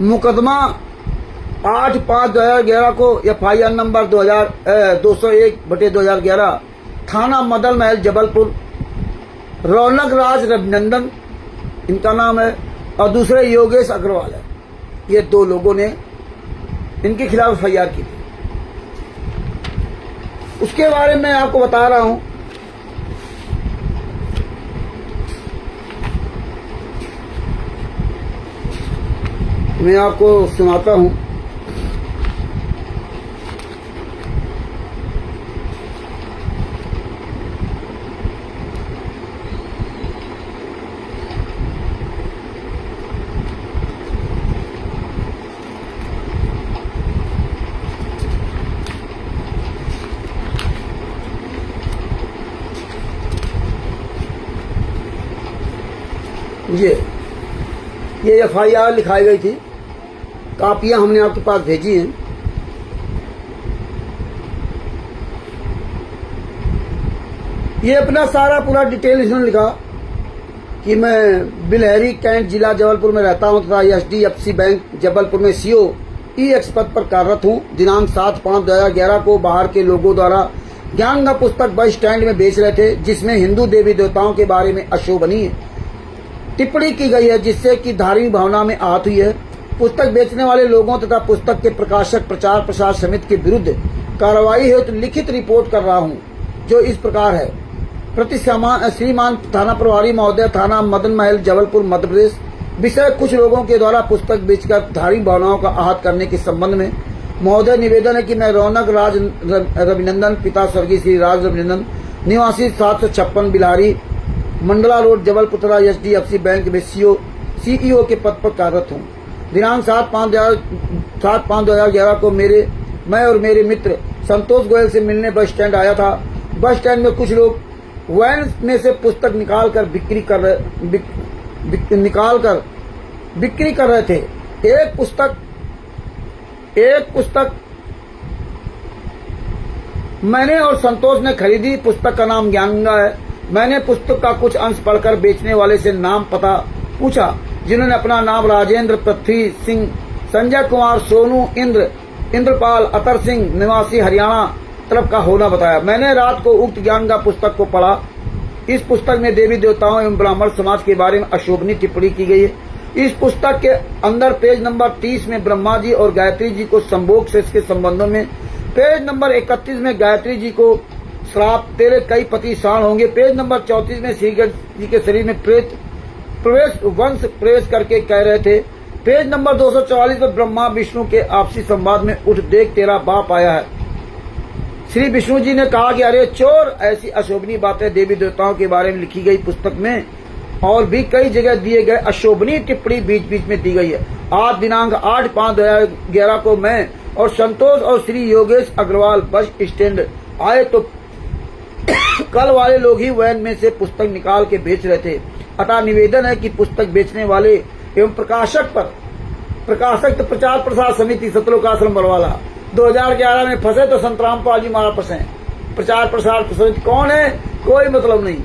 मुकदमा 8/5/2011 को FIR नंबर 201/2011, थाना मदन महल जबलपुर, रौनक राज रविनंदन इनका नाम है और दूसरे योगेश अग्रवाल है। ये दो लोगों ने इनके खिलाफ FIR की थी। उसके बारे में आपको बता रहा हूं। मैं आपको सुनाता हूं। ये FIR लिखाई गई थी, कापियां हमने आपके पास भेजी हैं। ये अपना सारा पूरा डिटेल इसने लिखा कि मैं बिलहरी कैंट जिला जबलपुर में रहता हूं तथा HDFC बैंक जबलपुर में CO EX पद पर कार्यरत हूं। दिनांक 7/5/2011 को बाहर के लोगों द्वारा ज्ञान पुस्तक बस स्टैंड में बेच रहे थे, जिसमें हिंदू देवी देवताओं के बारे में अशोभनीय टिप्पणी की गई है, जिससे कि धार्मिक भावना में आहत हुई है। पुस्तक बेचने वाले लोगों तथा पुस्तक के प्रकाशक प्रचार प्रसार समिति के विरुद्ध कार्रवाई हेतु लिखित रिपोर्ट कर रहा हूं, जो इस प्रकार है। प्रति श्रीमान थाना प्रभारी महोदय, थाना मदन महल जबलपुर मध्य प्रदेश। विषय, कुछ लोगों के द्वारा पुस्तक बेचकर धार्मिक भावनाओं का आहत करने के संबंध में महोदय निवेदन है कि मैं रौनक राज रविनंदन, पिता स्वर्गीय श्री राज रविनंदन, निवासी 756 बिलहरी मंडला रोड जबलपुर तथा HDFC बैंक में CEO के पद पर कार्यरत हूँ। दिनांक 7/5/2011 को मैं और मेरे मित्र संतोष गोयल से मिलने बस स्टैंड आया था। बस स्टैंड में कुछ लोग वैन में से पुस्तक निकाल कर बिक्री कर रहे थे। एक पुस्तक मैंने और संतोष ने खरीदी। पुस्तक का नाम ज्ञानगंगा है। मैंने पुस्तक का कुछ अंश पढ़कर बेचने वाले से नाम पता पूछा, जिन्होंने अपना नाम राजेंद्र, पृथ्वी सिंह, संजय कुमार, सोनू, इंद्रपाल, अतर सिंह निवासी हरियाणा तरफ का होना बताया। मैंने रात को उक्त ज्ञानगंगा पुस्तक को पढ़ा। इस पुस्तक में देवी देवताओं एवं ब्राह्मण समाज के बारे में अशोभनीय टिप्पणी की गई है। इस पुस्तक के अंदर पेज नंबर 30 में ब्रह्मा जी और गायत्री जी को संभोग से इसके संबंधों में, पेज नंबर 31 में गायत्री जी को श्राप, तेरे कई पति शाण होंगे, पेज नंबर 34 में श्री जी के शरीर में प्रेत प्रवेश वंश प्रवेश करके कह रहे थे। पेज नंबर 244 में ब्रह्मा विष्णु के आपसी संवाद में, उठ देख तेरा बाप आया है। श्री विष्णु जी ने कहा कि अरे चोर, ऐसी अशोभनीय बातें देवी देवताओं के बारे में लिखी गई पुस्तक में और भी कई जगह दिए गए अशोभनीय टिप्पणी बीच बीच में दी गई है। आज दिनांक 8/5/2011 को मैं और संतोष और श्री योगेश अग्रवाल बस स्टैंड आए तो कल वाले लोग ही वैन में से पुस्तक निकाल के बेच रहे थे। अतः निवेदन है कि पुस्तक बेचने वाले एवं प्रकाशक तो प्रचार प्रसार समिति सतलोक आश्रम बरवाला 2011 में फंसे तो संत रामपाल जी महाराज फंसे। प्रचार प्रसार समिति कौन है, कोई मतलब नहीं।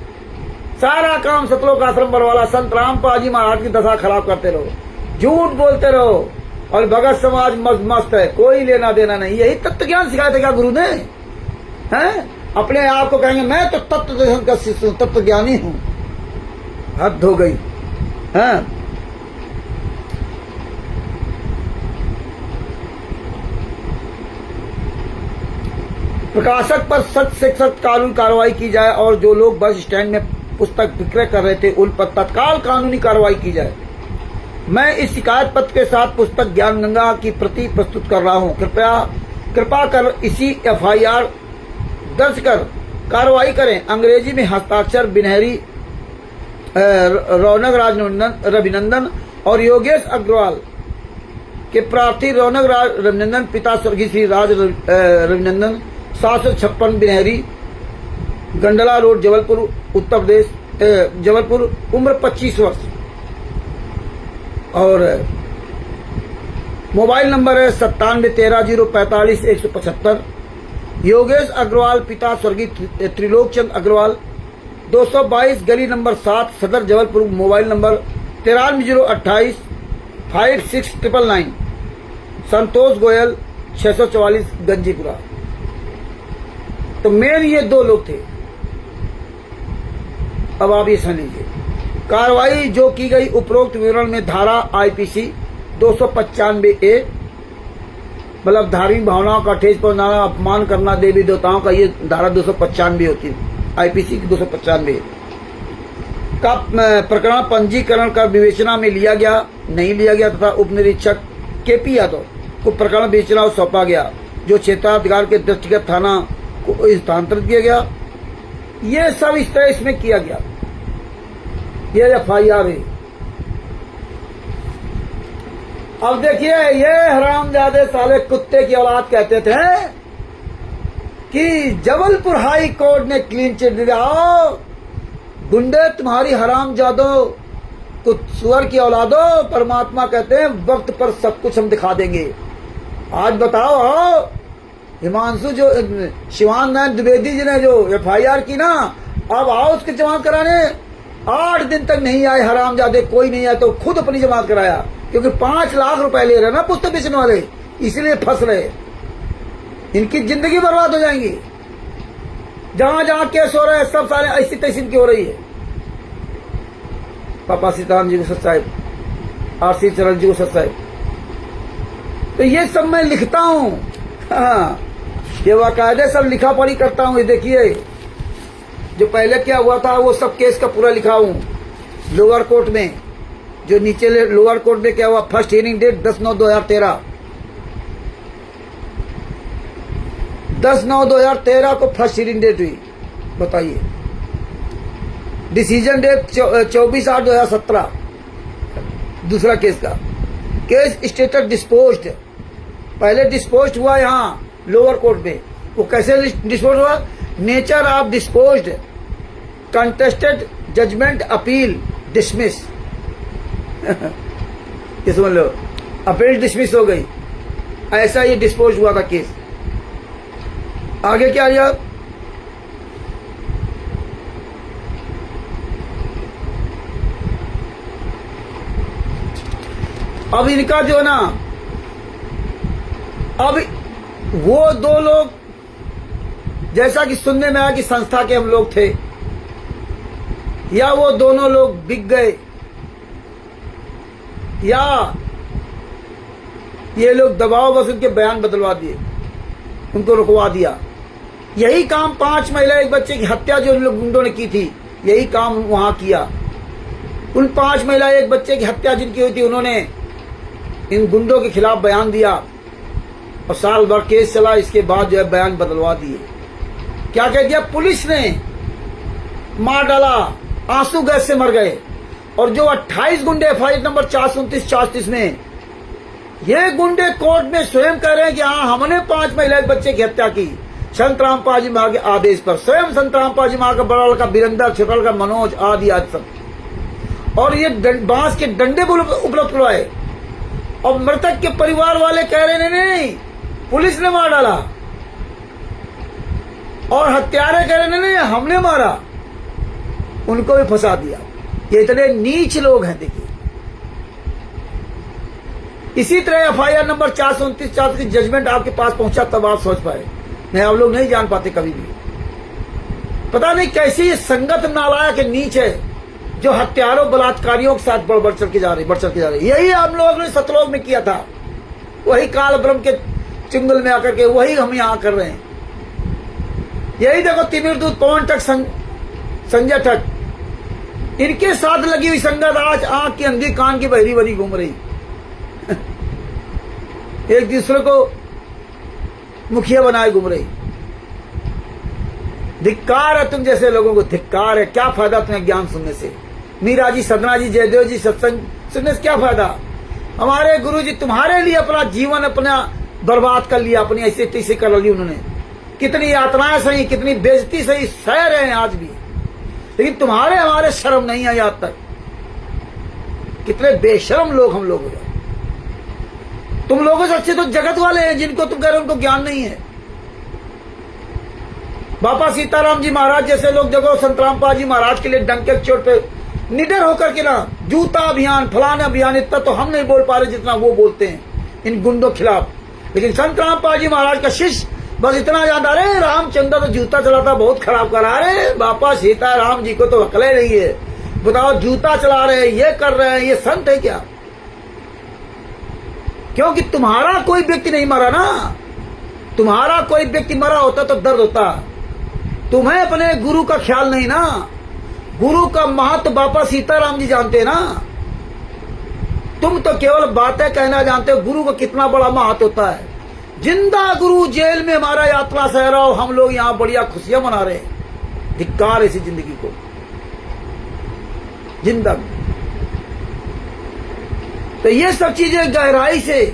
सारा काम सतलोक आश्रम बरवाला संत रामपाल जी महाराज की दशा खराब करते रहो, झूठ बोलते रहो, और भगत समाज मस्त है, कोई लेना देना नहीं। यही तत्व ज्ञान सिखाया था क्या गुरु ने? हैं? अपने आप को कहेंगे मैं तो तत्व दर्शन का शिष्य हूं, तत्व ज्ञानी हूं। हद हो गई। हैं? प्रकाशक पर सख्त से सख्त कानूनी कार्रवाई की जाए और जो लोग बस स्टैंड में पुस्तक विक्रय कर रहे थे उन पर तत्काल कानूनी कार्रवाई की जाए। मैं इस शिकायत पत्र के साथ पुस्तक ज्ञान गंगा की प्रति प्रस्तुत कर रहा हूं। कृपा कर इसी FIR दर्ज कर कार्रवाई करें। अंग्रेजी में हस्ताक्षर बिनहरी रौनक राज रविनंदन और योगेश अग्रवाल के प्रार्थी रौनक राज रविनंदन, पिता स्वर्गीय श्री राज रविनंदन, 756 बिनहरी, गंडला रोड, जबलपुर, उत्तर प्रदेश, जबलपुर, उम्र 25 वर्ष, और मोबाइल नंबर है 9713045175। योगेश अग्रवाल, पिता स्वर्गीय त्रिलोक चंद अग्रवाल, 222 गली number 7, Sadar Jabalpur. Mobile number 930228 56999। Santosh Goyal, 644 Ganjipura. तो मेन ये दो लोग थे। अब आप ये समझ लीजिए कार्रवाई जो की गई उपरोक्त विवरण में धारा IPC 295A, मतलब धार्मिक भावनाओं का ठेस पहुंचाना, अपमान करना देवी देवताओं का, ये धारा 295 होती है IPC की 295 का प्रकरण पंजीकरण कर विवेचना में लिया गया नहीं लिया गया तथा उप निरीक्षक KP यादव को प्रकरण विवेचना सौंपा गया, जो क्षेत्राधिकार के दृष्टिगत थाना को स्थानांतरित किया गया। ये सब इस तरह इसमें किया गया। ये FIR है। अब देखिए ये हरामजादे साले कुत्ते की औलाद कहते थे कि जबलपुर हाई कोर्ट ने क्लीन चिट दिया। गुंडे तुम्हारी हरामजादों, सुअर की औलादो, परमात्मा कहते हैं वक्त पर सब कुछ हम दिखा देंगे। आज बताओ, आओ हिमांशु जो शिवान नारायण द्विवेदी जी ने जो FIR की ना, अब आओ उसकी जमानत कराने। 8 दिन तक नहीं आए हरामजादे, कोई नहीं आया तो खुद अपनी जमानत कराया, क्योंकि 5 लाख रुपए ले रहे ना पुस्तक बेचने वाले, इसलिए फंस रहे। इनकी जिंदगी बर्बाद हो जाएंगी। जहां जहां केस हो रहे हैं सब सारे ऐसी तैसी इनकी हो रही है। पापा सीताराम जी को सच साहिब, RC चरण जी को सच साहिब। तो ये सब मैं लिखता हूं। हाँ, ये बाकायदे सब लिखा पढ़ी करता हूं। ये देखिए जो पहले क्या हुआ था वो सब केस का पूरा लिखा हूं। लोअर कोर्ट में जो नीचे लोअर कोर्ट में क्या हुआ, फर्स्ट हियरिंग डेट 10/9/2013, 10/9/2013 को फर्स्ट हियरिंग डेट हुई। बताइए डिसीजन डेट 24/8/2017 दूसरा केस का। केस स्टेटस डिस्पोज्ड, पहले डिस्पोज्ड हुआ यहाँ लोअर कोर्ट में। वो कैसे डिस्पोज हुआ? Nature of disposed, contested judgment appeal dismiss. ये समझ लो, अपील डिसमिस हो गई, ऐसा ये डिस्पोज हुआ था केस। आगे क्या आया? अब इनका जो ना, अब वो दो लोग, जैसा कि सुनने में आया कि संस्था के हम लोग थे, या वो दोनों लोग बिक गए, या ये लोग दबाव बस उनके बयान बदलवा दिए, उनको रुकवा दिया। यही काम 5 महिला एक बच्चे की हत्या जो उन लोग गुंडों ने की थी, यही काम वहां किया। उन 5 महिला एक बच्चे की हत्या जिनकी हुई थी, उन्होंने इन गुंडों के खिलाफ बयान दिया और साल भर केस चला। इसके बाद जो है बयान बदलवा दिए। क्या कह दिया? पुलिस ने मार डाला, आंसू गैस से मर गए। और जो 28 गुंडे FIR नंबर 429-430 में, ये गुंडे कोर्ट में स्वयं कह रहे हैं कि हाँ हमने 5 महिला एक बच्चे की हत्या की संत रामपाल जी महाराज के आदेश पर। स्वयं संत रामपाल जी महाराज का बड़ा लड़का वीरेंद्र, छोटा लड़का मनोज आदि सब। और ये बांस के डंडे उपलब्ध करवाए। और मृतक के परिवार वाले कह रहे नहीं, पुलिस ने मार डाला, और हत्यारे कह रहे नहीं, हमने मारा। उनको भी फंसा दिया। ये इतने नीच लोग हैं। देखिए, इसी तरह FIR नंबर 429 की जजमेंट आपके पास पहुंचा तब आप सोच पाए, नहीं आप लोग नहीं जान पाते कभी भी। पता नहीं कैसी ये संगत नालायक नीच है जो हत्यारों बलात्कारियों के साथ बढ़ चढ़ के जा रही। यही हम लोगों ने सतलोक में किया था, वही काल ब्रह्म के चिंगल में आकर के वही हम यहां कर रहे हैं। यही देखो तिमिर दूत, पवन ठग, संजय ठग, इनके साथ लगी हुई संगत आज आंख की अंधी कान की बहरी बनी घूम रही। एक दूसरे को मुखिया बनाए घूम रही। धिक्कार है तुम जैसे लोगों को, धिक्कार है। क्या फायदा तुम्हें ज्ञान सुनने से? मीरा जी, सदना जी, जयदेव जी सत्संग सुनने से क्या फायदा? हमारे गुरु जी तुम्हारे लिए अपना जीवन अपना बर्बाद कर लिया, अपनी ऐसी तैसी कर ली उन्होंने। कितनी यातनाएं सही, कितनी बेइज्जती सही सह रहे हैं आज भी, लेकिन तुम्हारे हमारे शर्म नहीं आई आज तक। कितने बेशर्म लोग हम लोग हो। तुम लोगों से अच्छे तो जगत वाले हैं जिनको तुम कह रहे हो उनको ज्ञान नहीं है। बाबा सीताराम जी महाराज जैसे लोग देखो, संतरामपाल जी महाराज के लिए डंके चोट पे निडर होकर के ना जूता अभियान, फलाना अभियान, इतना तो हम नहीं बोल पा रहे जितना वो बोलते हैं इन गुंडों के खिलाफ। लेकिन संतरामपाल जी महाराज का शिष्य बस इतना याद आ रहे, रामचंद्र तो जूता चलाता बहुत खराब करा रहे, बाबा सीताराम जी को तो अकले नहीं है। बताओ, जूता चला रहे हैं, ये कर रहे हैं, ये संत है क्या? क्योंकि तुम्हारा कोई व्यक्ति नहीं मरा ना। तुम्हारा कोई व्यक्ति मरा होता तो दर्द होता। तुम्हें अपने गुरु का ख्याल नहीं ना। गुरु का महत्व बाबा सीताराम जी जानते हैं ना। तुम तो केवल बातें कहना जानते हो, गुरु का कितना बड़ा महत्व होता है। जिंदा गुरु जेल में हमारा यात्रा सह रहा हो, हम लोग यहां बढ़िया खुशियां मना रहे हैं। धिक्कार ऐसी जिंदगी को। जिंदा तो ये सब चीजें गहराई से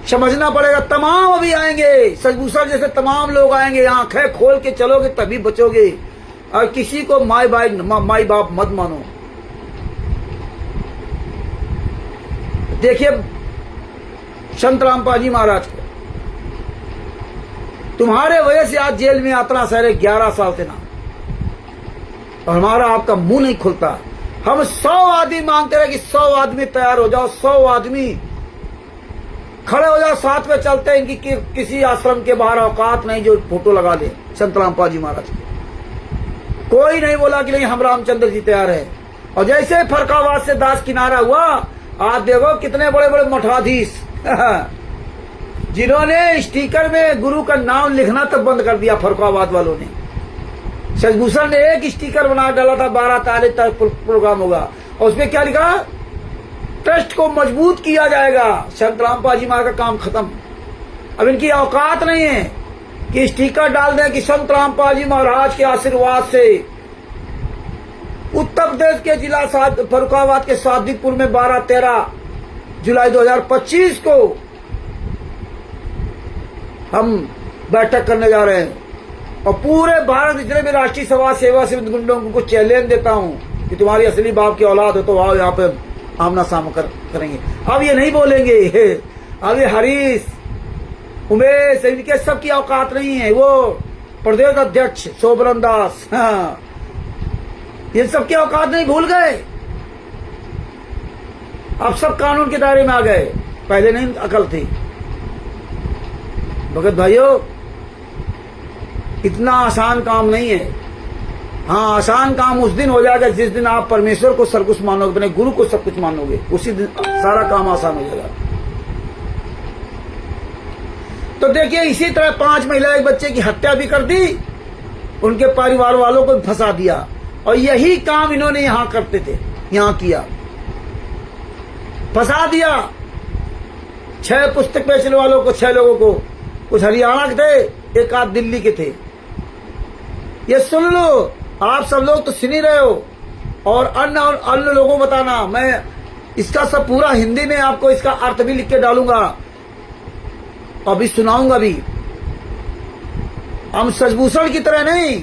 समझना पड़ेगा। तमाम अभी आएंगे, सजभूषण जैसे तमाम लोग आएंगे। आंखें खोल के चलोगे तभी बचोगे, और किसी को माई बाप मत मानो। देखिए संत रामपाल जी महाराज को, तुम्हारे वजह से आज जेल में यात्रा सह रहे 11 साल से ना, और हमारा आपका मुंह नहीं खुलता। हम 100 आदमी मांगते रहे कि 100 आदमी तैयार हो जाओ, 100 आदमी खड़े हो जाओ, साथ में चलते हैं। इनकी किसी आश्रम के बाहर औकात नहीं जो फोटो लगा ले संत रामपाल जी महाराज की। कोई नहीं बोला कि नहीं हम रामचंद्र जी तैयार है। और जैसे फरकाबाद से दास किनारा हुआ, आज देखो कितने बड़े बड़े मठाधीश जिन्होंने स्टिकर में गुरु का नाम लिखना तक बंद कर दिया। फरकाबाद वालों ने, सजभूषण ने एक स्टिकर बना डाला था, 12 तारीख तक प्रोग्राम होगा, और उसमें क्या लिखा? ट्रस्ट को मजबूत किया जाएगा। संत रामपाल जी महाराज का काम खत्म। अब इनकी औकात नहीं है कि स्टिकर डाल दें कि संत रामपाल जी महाराज के आशीर्वाद से उत्तर प्रदेश के जिला फर्रुखाबाद के सादिकपुर में 12-13 जुलाई 2025 को हम बैठक करने जा रहे हैं। और पूरे भारत जितने भी राष्ट्रीय सभा सेवा से गुंडों को चैलेंज देता हूं कि तुम्हारी असली बाप की औलाद हो तो आओ यहाँ पे आमना सामना करेंगे। अब ये नहीं बोलेंगे। अब ये हरीश, उमेश, इनके सबकी औकात नहीं है। वो प्रदेश अध्यक्ष शोभरन दास, हाँ, ये सबकी औकात नहीं, भूल गए। अब सब कानून के दायरे में आ गए, पहले नहीं अकल थी। भगत भाइयों, इतना आसान काम नहीं है। हाँ, आसान काम उस दिन हो जाएगा जिस दिन आप परमेश्वर को सब कुछ मानोगे, अपने गुरु को सब कुछ मानोगे, उसी दिन सारा काम आसान हो जाएगा। तो देखिए, इसी तरह 5 महिला एक बच्चे की हत्या भी कर दी, उनके परिवार वालों को फंसा दिया। और यही काम इन्होंने यहां करते थे, यहां किया, फंसा दिया। 6 पुस्तक बेचने वालों को, 6 लोगों को, कुछ हरियाणा के थे, एक आध दिल्ली के थे। ये सुन लो, आप सब लोग तो सुन ही रहे हो, और अन्य लोगों को बताना। मैं इसका सब पूरा हिंदी में आपको इसका अर्थ भी लिख के डालूंगा, अभी सुनाऊंगा भी। हम सजभूषण की तरह नहीं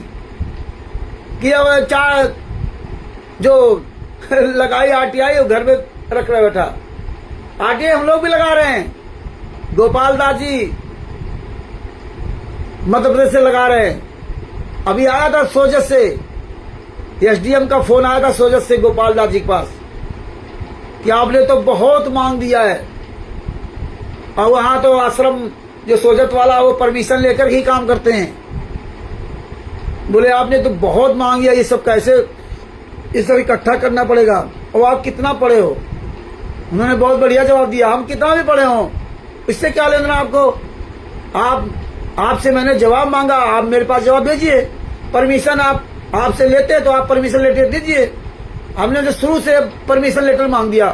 कि अब चार जो लगाई आरटीआई, घर में रख रहा बैठा। आरटीआई हम लोग भी लगा रहे हैं। गोपाल दास जी मध्य प्रदेश से लगा रहे हैं। अभी आया था सोजत से, एसडीएम का फोन आया था सोजत से गोपाल दास जी के पास कि आपने तो बहुत मांग दिया है, और वहां तो आश्रम जो सोजत वाला वो परमिशन लेकर ही काम करते हैं। बोले आपने तो बहुत मांग दिया, ये सब कैसे, ये सब इकट्ठा करना पड़ेगा। और आप कितना पढ़े हो? उन्होंने बहुत बढ़िया जवाब दिया, हम कितना भी पढ़े हो इससे क्या लेना आपको। आपसे मैंने जवाब मांगा, आप मेरे पास जवाब भेजिए। परमिशन आपसे लेते तो आप परमिशन लेटर दीजिए। हमने तो शुरू से परमिशन लेटर मांग दिया।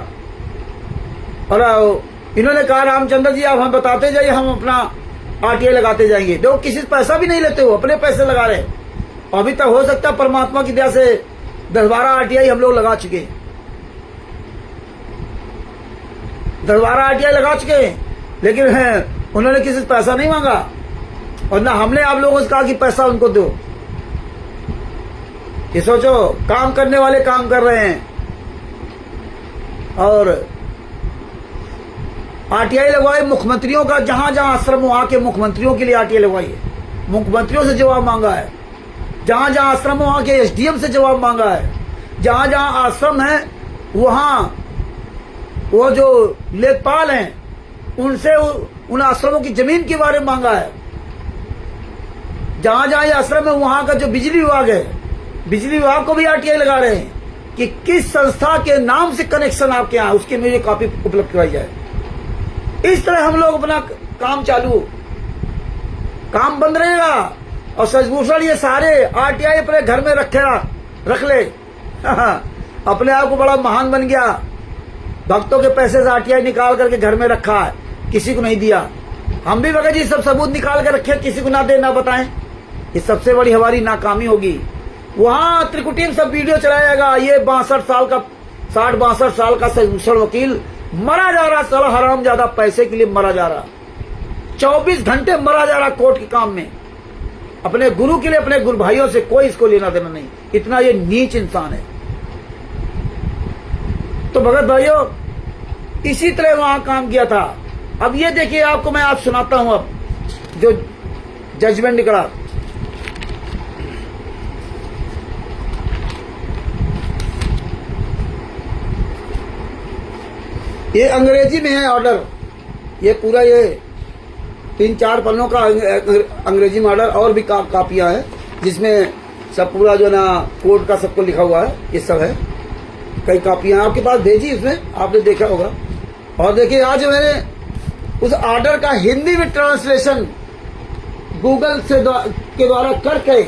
और इन्होंने कहा रामचंद्र जी आप हम बताते जाइए, हम अपना आरटीआई लगाते जाएंगे। देखो किसी से पैसा भी नहीं लेते हो, अपने पैसे लगा रहे। अभी तक हो सकता है परमात्मा की दया से 10-12 आरटीआई हम लोग लगा चुके, 10-12 आरटीआई लगा चुके, लेकिन उन्होंने किसी से पैसा नहीं मांगा, और ना हमने आप लोगों से कहा कि पैसा उनको दो। ये सोचो, काम करने वाले काम कर रहे हैं। और आरटीआई लगवाई मुख्यमंत्रियों का, जहां जहां आश्रम वहां के मुख्यमंत्रियों के लिए आरटीआई लगवाई है। मुख्यमंत्रियों से जवाब मांगा है, जहां जहां आश्रम वहां के एसडीएम से जवाब मांगा है, जहां जहां आश्रम है वहां वो जो लेखपाल हैं उनसे उन आश्रमों की जमीन के बारे में मांगा है। जहां जहां ये आश्रम है वहां का जो बिजली विभाग है, बिजली विभाग को भी आरटीआई लगा रहे हैं कि किस संस्था के नाम से कनेक्शन आपके यहाँ, उसकी मुझे कॉपी उपलब्ध कराई जाए। इस तरह हम लोग अपना काम चालू, काम बंद रहेगा। और सचभूषण ये सारे आरटीआई अपने घर में रख ले अपने आप को बड़ा महान बन गया। भक्तों के पैसे से आरटीआई निकाल करके घर में रखा है, किसी को नहीं दिया। हम भी वगैरह जी सब सबूत निकाल कर रखे, किसी को ना दे ना बताएं। ये सबसे बड़ी हमारी नाकामी होगी। वहां त्रिकुटी में सब वीडियो चलाएगा, ये 62 साल का 60-62 साल का सचभूषण वकील मरा जा रहा, साला हराम ज्यादा पैसे के लिए मरा जा रहा, 24 घंटे मरा जा रहा कोर्ट के काम में, अपने गुरु के लिए, अपने गुरु भाइयों से कोई इसको लेना देना नहीं। इतना ये नीच इंसान है। तो भगत भाइयों इसी तरह वहां काम किया था। अब ये देखिए, आपको मैं आज सुनाता हूं अब जो जजमेंट निकला। ये अंग्रेजी में है ऑर्डर, ये पूरा ये 3-4 पन्नों का अंग्रेजी में ऑर्डर, और भी कापियां हैं जिसमें सब पूरा जो ना कोर्ट का सबको लिखा हुआ है। ये सब है, कई कापियां आपके पास भेजी, इसमें आपने देखा होगा। और देखिए आज मैंने उस ऑर्डर का हिंदी में ट्रांसलेशन गूगल से के द्वारा करके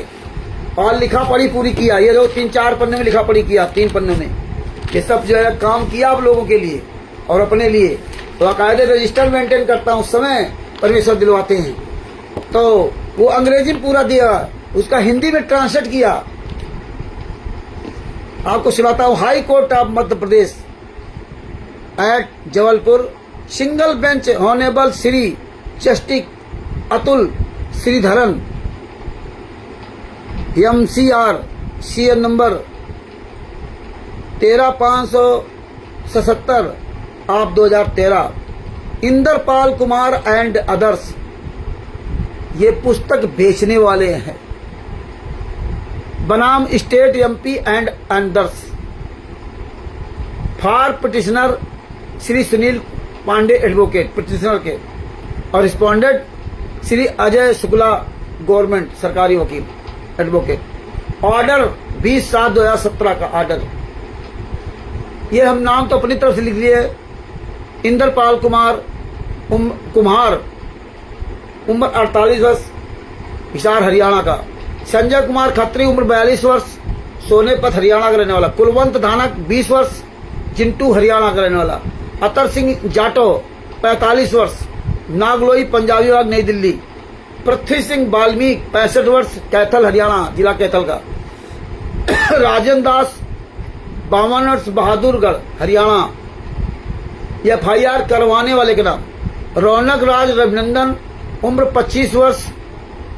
और लिखा पढ़ी पूरी किया। ये जो 3-4 पन्ने में लिखा पढ़ी किया, 3 पन्नों में ये सब जो है काम किया आप लोगों के लिए और अपने लिए। तो बाकायदे रजिस्टर मेंटेन करता हूँ, समय परमेश्वर दिलवाते हैं। तो वो अंग्रेजी में पूरा दिया, उसका हिंदी में ट्रांसलेट किया। आपको सुनाता हूँ। High court of Madhya Pradesh at Jabalpur, single bench honourable Shri justice Atul Shridharan, MCR CN number 13577 of 2013, Inderpal Kumar and others, ये पुस्तक बेचने वाले हैं, बनाम state MP and others, for petitioner Shri Sunil Pandey advocate petitioner के, और रिस्पोंडेंट श्री अजय शुक्ला गवर्नमेंट सरकारी वकील एडवोकेट। ऑर्डर 20/7/2017 का ऑर्डर। ये हम नाम तो अपनी तरफ से लिख लिए। इंदरपाल कुमार कुम्हार, उम्र 48 वर्ष, हिसार हरियाणा का। संजय कुमार खत्री, उम्र 42 वर्ष, सोनेपत हरियाणा का रहने वाला। कुलवंत धानक 20 वर्ष, जिंटू हरियाणा का रहने वाला। अतर सिंह जाटो 45 वर्ष, नागलोई पंजाबी बाग नई दिल्ली। पृथ्वी सिंह बाल्मीक 65 वर्ष, कैथल हरियाणा, जिला कैथल का। राजेंद्र दास 52 वर्ष, बहादुरगढ़ हरियाणा। FIR करवाने वाले के नाम रौनक राज रविनंदन, उम्र 25 वर्ष,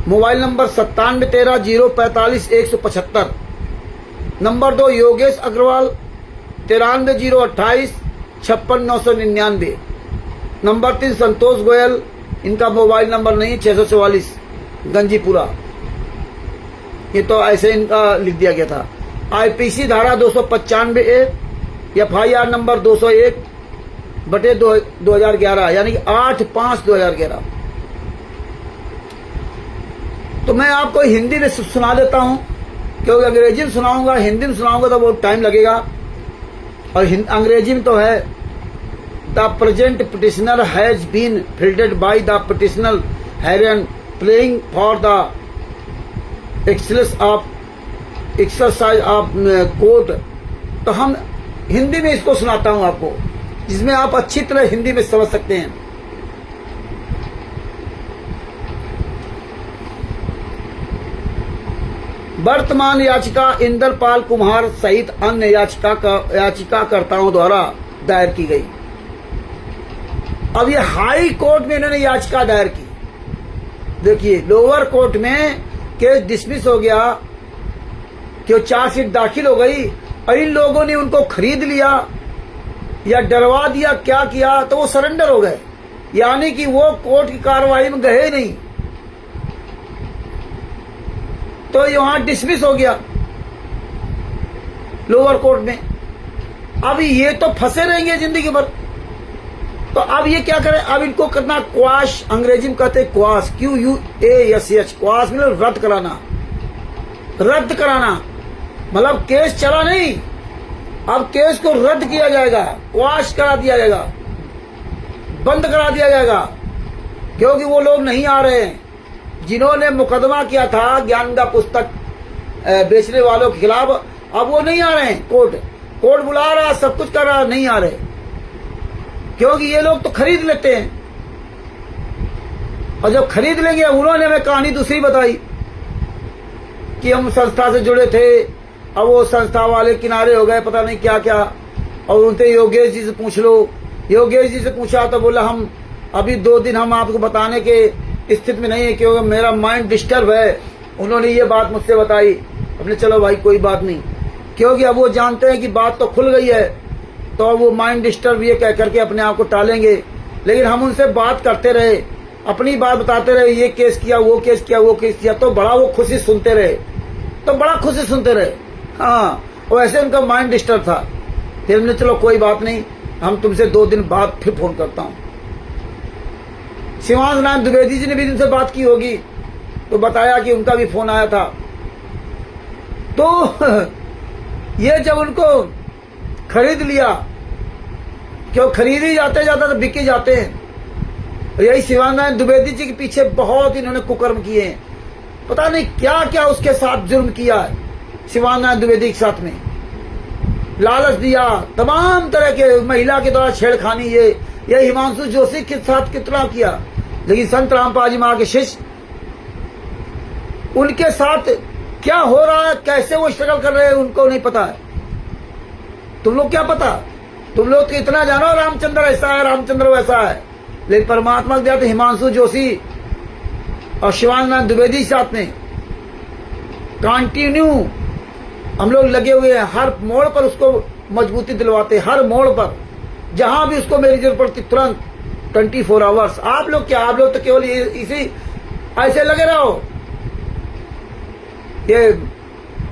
mobile number 9713045175। Number 2 Yogesh Agarwal, 93 028 56 999। Number 3 Santosh Goyal, इनका मोबाइल नंबर नहीं है, 644 गंजीपुरा। ये तो ऐसे इनका लिख दिया गया था। आईपीसी धारा 295A, FIR नंबर 201/2011, यानी कि 8/5/2011। तो मैं आपको हिंदी में सुना देता हूं, क्योंकि अंग्रेजी में सुनाऊंगा, हिंदी में सुनाऊंगा तो बहुत टाइम लगेगा। और अंग्रेजी में तो है, the present petitioner has been filed by the petitioner herein praying for the exercise of court. तो हम हिंदी में इसको सुनाता हूं आपको, जिसमें आप अच्छी तरह हिंदी में समझ सकते हैं। वर्तमान याचिका इंद्रपाल कुमार सहित अन्य याचिकाकर्ताओं द्वारा दायर की गई। अब ये हाई कोर्ट में इन्होंने याचिका दायर की। देखिए, लोअर कोर्ट में केस डिसमिस हो गया, कि चार्जशीट दाखिल हो गई, और इन लोगों ने उनको खरीद लिया या डरवा दिया, क्या किया, तो वो सरेंडर हो गए, यानी कि वो कोर्ट की कार्रवाई में गए नहीं, तो यहां डिसमिस हो गया लोअर कोर्ट में। अब ये तो फंसे रहेंगे जिंदगी भर। तो अब ये क्या करें, अब इनको करना क्वाश, अंग्रेजी में कहते हैं क्वाश, QUASH, क्वाश मतलब रद्द कराना। रद्द कराना मतलब केस चला नहीं, अब केस को रद्द किया जाएगा, क्वाश करा दिया जाएगा, बंद करा दिया जाएगा, क्योंकि वो लोग नहीं आ रहे हैं जिन्होंने मुकदमा किया था ज्ञानदा पुस्तक बेचने वालों के खिलाफ। अब वो नहीं आ रहे हैं, कोर्ट बुला रहा, सब कुछ कर रहा, नहीं आ रहे, क्योंकि ये लोग तो खरीद लेते हैं। और जब खरीद लेंगे, उन्होंने हमें कहानी दूसरी बताई कि हम संस्था से जुड़े थे, अब वो संस्था वाले किनारे हो गए, पता नहीं क्या क्या। और उनसे योगेश जी से पूछ लो, योगेश जी से पूछा तो बोला हम अभी 2 दिन हम आपको बताने के स्थिति में नहीं है, क्योंकि मेरा माइंड डिस्टर्ब है। उन्होंने ये बात मुझसे बताई। अपने चलो भाई कोई बात नहीं, क्योंकि अब वो जानते हैं कि बात तो खुल गई है, तो अब वो माइंड डिस्टर्ब ये कह करके अपने आप को टालेंगे। लेकिन हम उनसे बात करते रहे, अपनी बात बताते रहे, ये केस किया, वो केस किया, वो केस किया, तो बड़ा वो खुशी सुनते रहे। हाँ, वैसे उनका माइंड डिस्टर्ब था। फिर हमने चलो कोई बात नहीं, हम तुमसे 2 दिन बाद फिर फोन करता हूं। शिवांश नारायण द्विवेदी जी ने भी उनसे बात की होगी, तो बताया कि उनका भी फोन आया था। तो ये जब उनको खरीद लिया, क्यों खरीद ही जाते तो बिक ही जाते हैं। यही शिवांश नारायण द्विवेदी जी के पीछे बहुत इन्होंने कुकर्म किए हैं, पता नहीं क्या क्या उसके साथ जुर्म किया है शिवांश नारायण द्विवेदी के साथ में। लालच दिया, तमाम तरह के महिला के द्वारा छेड़खानी, ये हिमांशु जोशी के साथ कितना किया। लेकिन संत रामपाल जी महाराज के शिष्य, उनके साथ क्या हो रहा है, कैसे वो स्ट्रगल कर रहे हैं, उनको नहीं पता है। तुम लोग क्या पता, तुम लोग तो इतना जानो रामचंद्र ऐसा है, रामचंद्र वैसा है। लेकिन परमात्मा को दिया तो हिमांशु जोशी और शिवांश नारायण द्विवेदी साथ में कंटिन्यू हम लोग लगे हुए हैं, हर मोड़ पर उसको मजबूती दिलवाते, हर मोड़ पर जहां भी उसको मेरी जरूरत पड़ती तुरंत 24 आवर्स। आप लोग क्या, आप लोग तो केवल इसी ऐसे लगे रहो। ये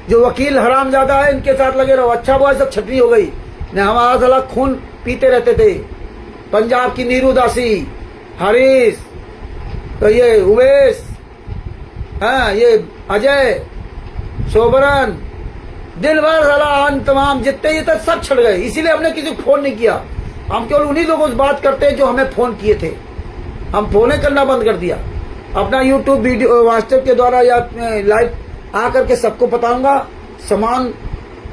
जो वकील हरामजादा है, इनके साथ लगे रहो। अच्छा हुआ सब छटनी हो गई, ने हमारा साला खून पीते रहते थे। पंजाब की नीरू दासी, हरीश, तो ये उवेश, हाँ ये अजय, शोभरन, दिन भर साला तमाम जितने ये तक सब छट गए। इसीलिए हमने किसी को फोन नहीं किया, हम केवल उन्हीं लोगों से बात करते हैं जो हमें फोन किए थे। हम फोन करना बंद कर दिया। अपना यूट्यूब वीडियो व्हाट्सएप के द्वारा या लाइव आकर के सबको बताऊंगा समान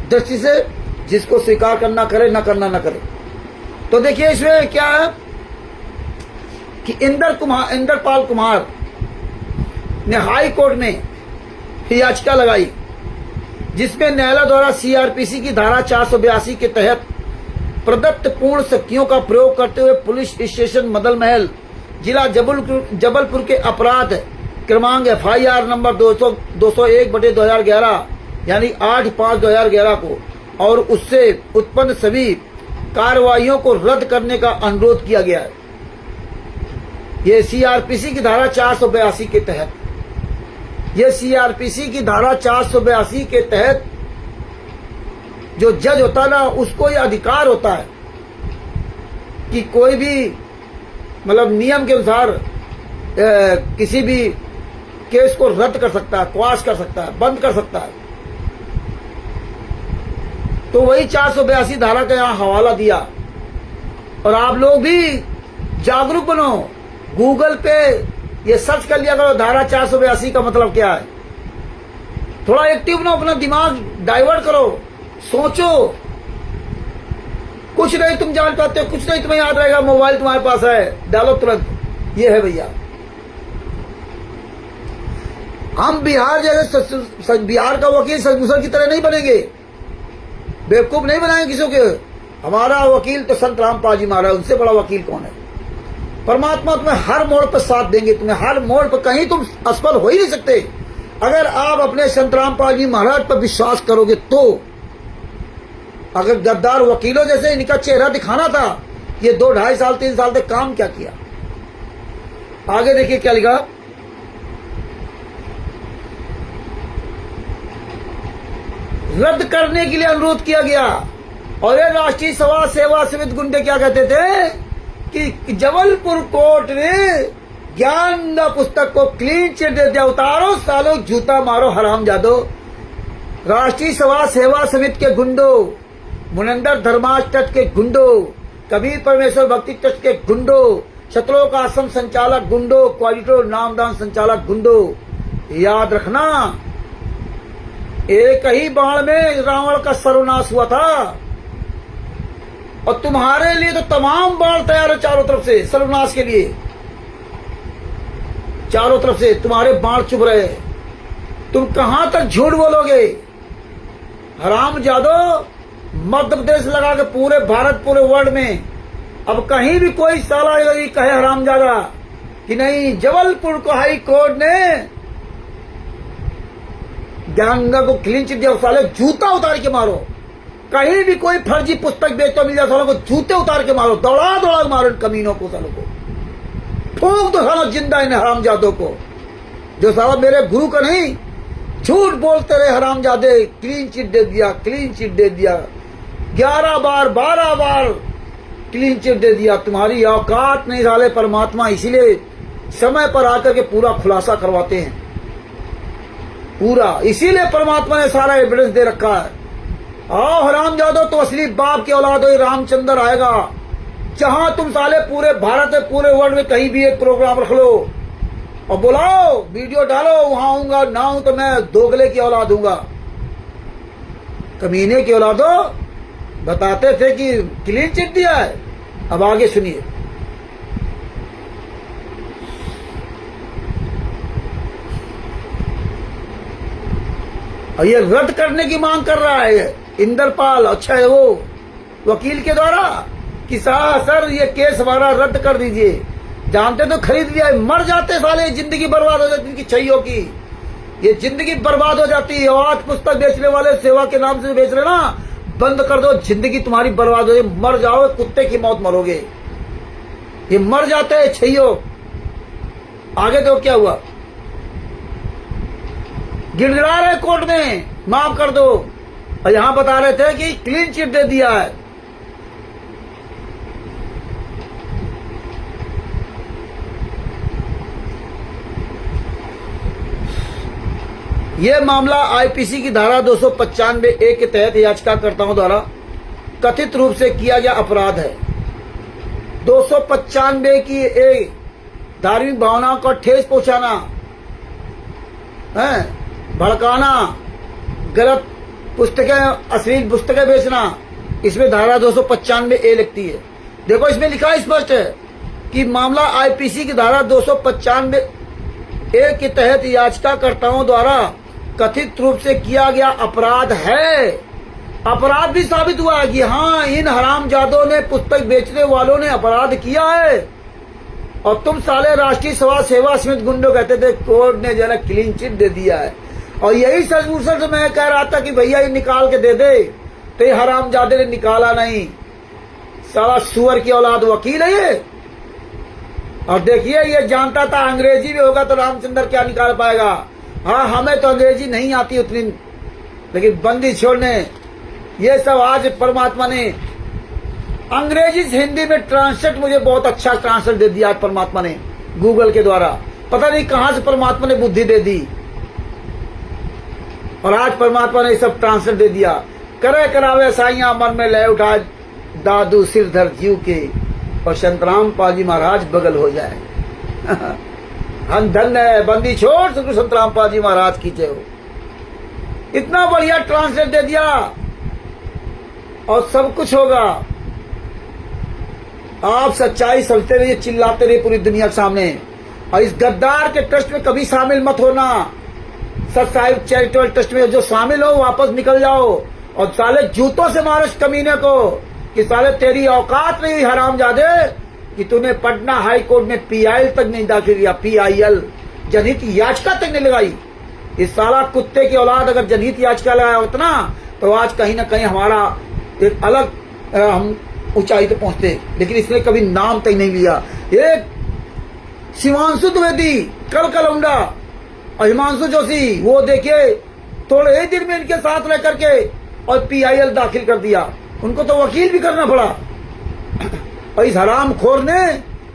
दृष्टि से, जिसको स्वीकार करना करे, न करना न करे। तो देखिए इसमें क्या है कि इंद्रपाल कुमार ने हाई कोर्ट में याचिका लगाई, जिसमें न्यायालय द्वारा CRPC की धारा 482 के तहत प्रदत्त पूर्ण शक्तियों का प्रयोग करते हुए पुलिस स्टेशन मदल महल, जिला जबलपुर के अपराध क्रमांक FIR नंबर 201/2011 यानी 8/5/2011 को और उससे उत्पन्न सभी कार्रवाइयों को रद्द करने का अनुरोध किया गया है। ये सीआरपीसी की धारा 482 के तहत, ये सीआरपीसी की धारा 482 के तहत जो जज होता है ना, उसको ये अधिकार होता है कि कोई भी मतलब नियम के अनुसार किसी भी केस को रद्द कर सकता है, क्वाश कर सकता है, बंद कर सकता है। तो वही 482 धारा का यहां हवाला दिया। और आप लोग भी जागरूक बनो, गूगल पे ये सर्च कर लिया करो धारा 482 का मतलब क्या है। थोड़ा एक्टिव बनो, अपना दिमाग डाइवर्ट करो, सोचो। कुछ नहीं तुम जान पाते हो, कुछ नहीं तुम्हें याद रहेगा, मोबाइल तुम्हारे पास है, डालो तुरंत। ये है भैया, हम बिहार जैसे बिहार का वकील सचमुचर की तरह नहीं बनेंगे, बेवकूफ नहीं बनाएंगे किसी के। हमारा वकील तो संत रामपाल जी महाराज, उनसे बड़ा वकील कौन है। परमात्मा तुम्हें हर मोड़ पर साथ देंगे, तुम्हें हर मोड़ पर, कहीं तुम असफल हो ही नहीं सकते अगर आप अपने संत रामपाल जी महाराज पर विश्वास करोगे तो। अगर गद्दार वकीलों जैसे इनका चेहरा दिखाना था, ये 2 ढाई साल 3 साल तक काम क्या किया। आगे देखिए क्या लिखा, रद्द करने के लिए अनुरोध किया गया। और ये राष्ट्रीय समाज सेवा समिति गुंडे क्या कहते थे कि जबलपुर कोर्ट ने ज्ञान पुस्तक को क्लीन चिट दे दिया। उतारो सालों जूता मारो हरामजादो। राष्ट्रीय समाज सेवा समिति के गुंडों, मुनंदर धर्माश ट्रस्ट के गुंडों, कबीर परमेश्वर भक्ति ट्रस्ट के गुंडों, शतलोक आश्रम संचालक गुंडों, क्वालिटो नामदान संचालक गुंडों, याद रखना एक ही बाण में रावण का सर्वनाश हुआ था। और तुम्हारे लिए तो तमाम बाण तैयार है चारों तरफ से सर्वनाश के लिए। चारों तरफ से तुम्हारे बाण चुभ रहे। तुम कहां तक झूठ बोलोगे हरामजादो। मध्य प्रदेश लगा के पूरे भारत, पूरे वर्ल्ड में अब कहीं भी कोई साला ये कहे हरामजादा कि नहीं, जबलपुर को हाई कोर्ट ने गंगा को क्लीन चिट दिया, साले जूता उतार के मारो। कहीं भी कोई फर्जी पुस्तक बेचता मिल जाए, सालों को जूते उतार के मारो, दौड़ा दौड़ा मारो इन कमीनों को, सालों को ठोक दो सालों जिंदा इन हरामजादों को। जो साला मेरे गुरु का नहीं, झूठ बोलते रहे हरामजादे। क्लीन चिट दे दिया, क्लीन चिट दे दिया, 11 बार 12 बार क्लीन चिट दे दिया। तुम्हारी औकात नहीं साले। परमात्मा इसीलिए समय पर आकर के पूरा खुलासा करवाते हैं, पूरा। इसीलिए परमात्मा ने सारा एविडेंस दे रखा है। आओ हरामजादो, तो असली बाप की औलाद हो, रामचंद्र आएगा। जहां तुम साले पूरे भारत में, पूरे वर्ल्ड में कहीं भी एक प्रोग्राम रख लो और बुलाओ, वीडियो डालो, वहां आऊंगा। ना हूं तो मैं दोगले की औलाद दूंगा। कमीने की औलादो, बताते थे कि क्लीन चिट दिया है। अब आगे सुनिए, और ये रद्द करने की मांग कर रहा है इंदरपाल, अच्छा है वो वकील के द्वारा कि सर ये केस हमारा रद्द कर दीजिए। जानते तो खरीद लिया, मर जाते साले, जिंदगी बर्बाद हो जाती इनकी छैयों की। ये जिंदगी बर्बाद हो जाती है। आज पुस्तक बेचने वाले सेवा के नाम से बेच रहे ना, बंद कर दो, जिंदगी तुम्हारी बर्बाद हो जाए। मर जाओ, कुत्ते की मौत मरोगे। ये मर जाते हैं छैयों। आगे तो क्या हुआ, गिड़गिड़ा रहे कोर्ट में, माफ कर दो। और यहां बता रहे थे कि क्लीन चिट दे दिया है। यह मामला आईपीसी की धारा 295A के तहत याचिकाकर्ताओं द्वारा कथित रूप से किया गया अपराध है। 295 की एक धार्मिक भावनाओं को ठेस पहुंचाना है, भड़काना, गलत पुस्तकें, अश्लील पुस्तकें बेचना, इसमें धारा 295A लगती है। देखो इसमें लिखा है स्पष्ट है कि मामला आईपीसी की धारा 295A के तहत याचिकाकर्ताओं द्वारा कथित रूप से किया गया अपराध है। अपराध भी साबित हुआ है कि हाँ, इन हरामजादों ने, पुस्तक बेचने वालों ने अपराध किया है। और तुम साले राष्ट्रीय समाज सेवा समिति गुंडों कहते थे कोर्ट ने जो है क्लीन चिट दे दिया है। और यही सचमुच से मैं कह रहा था कि भैया ये निकाल के दे दे। तो ये हरामजादे ने निकाला नहीं। साला सुअर की औलाद वकील है ये। और देखिए ये जानता था अंग्रेजी भी होगा तो रामचंद्र क्या निकाल पाएगा। हाँ, हमें तो अंग्रेजी नहीं आती उतनी, लेकिन बंदी छोड़ने ये सब आज परमात्मा ने अंग्रेजी से हिंदी में ट्रांसलेट, मुझे बहुत अच्छा ट्रांसलेट दे दिया आज परमात्मा ने गूगल के द्वारा। पता नहीं कहां से परमात्मा ने बुद्धि दे दी और आज परमात्मा ने सब ट्रांसलेट दे दिया। करे करावे साइया मन में ले उठा दादू सिर धर जीव के और संतराम पाजी महाराज बगल हो जाए। हम धन्य है बंदी छोड़ सतगुरु संतराम पाजी महाराज की जय हो। इतना बढ़िया ट्रांसलेट दे दिया और सब कुछ होगा। आप सच्चाई समझते रहिए, चिल्लाते रहिए पूरी दुनिया के सामने। और इस गद्दार के ट्रस्ट में कभी शामिल मत होना। सच साहिब चैरिटेबल ट्रस्ट में जो शामिल हो वापस निकल जाओ और साले जूतों से मारो इस कमीने को कि साले तेरी औकात नहीं हुई हरामजादे कि तूने पटना हाई कोर्ट में PIL तक नहीं दाखिल किया। PIL जनहित याचिका तक नहीं लगाई। इस साला कुत्ते की औलाद अगर जनहित याचिका लगाया होता ना तो आज कहीं ना कहीं हमारा एक अलग हम ऊंचाई पे पहुंचते, लेकिन इसने कभी नाम तक नहीं लिया। एक शिवांशु द्विवेदी कल कलौंडा और हिमांशु जोशी, वो देखिए थोड़े ही दिन में इनके साथ रह करके और PIL दाखिल कर दिया। उनको तो वकील भी करना पड़ा। और इस हराम खोर ने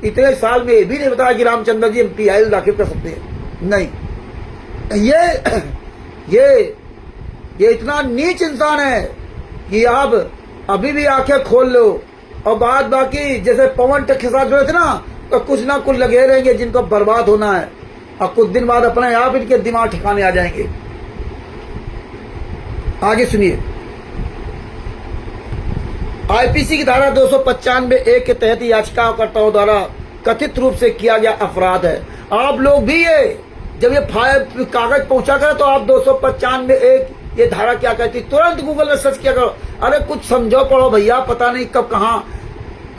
इतने साल में भी नहीं बताया कि रामचंद्र जी हम PIL दाखिल कर सकते हैं। नहीं, ये इतना नीच इंसान है कि आप अभी भी आंखें खोल लो। और बात बाकी जैसे पवन के साथ जुड़े थे ना तो कुछ ना कुछ लगे रहेंगे जिनको बर्बाद होना है और कुछ दिन बाद अपने आप इनके दिमाग ठिकाने आ जाएंगे। आगे सुनिए। IPC की धारा 295A के तहत याचिकाकर्ताओं द्वारा कथित रूप से किया गया अपराध है। आप लोग भी ये जब ये कागज पहुंचा कर तो आप 295A ये धारा क्या कहती, तुरंत गूगल में सर्च किया करो। अरे कुछ समझो पढ़ो भैया, पता नहीं कब कहाँ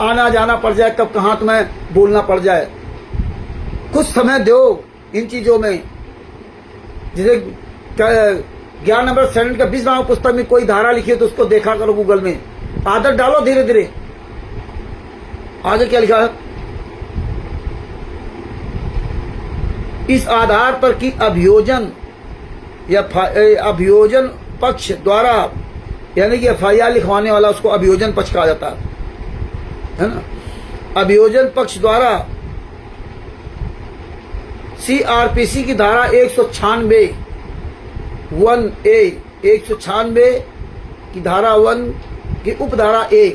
आना जाना पड़ जाए, कब कहाँ तुम्हें बोलना पड़ जाए। कुछ समय दो इन चीजों में। जैसे 11 नंबर सेनेट का 20 नाम पुस्तक में कोई धारा लिखी है तो उसको देखा करो गूगल में, आदत डालो धीरे धीरे। आगे क्या लिखा है, इस आधार पर कि अभियोजन या अभियोजन पक्ष द्वारा, यानी कि FIR लिखवाने वाला उसको अभियोजन पक्ष कहा जाता है ना। अभियोजन पक्ष द्वारा CRPC की धारा 196 1A 196 की धारा 1 की उपधारा A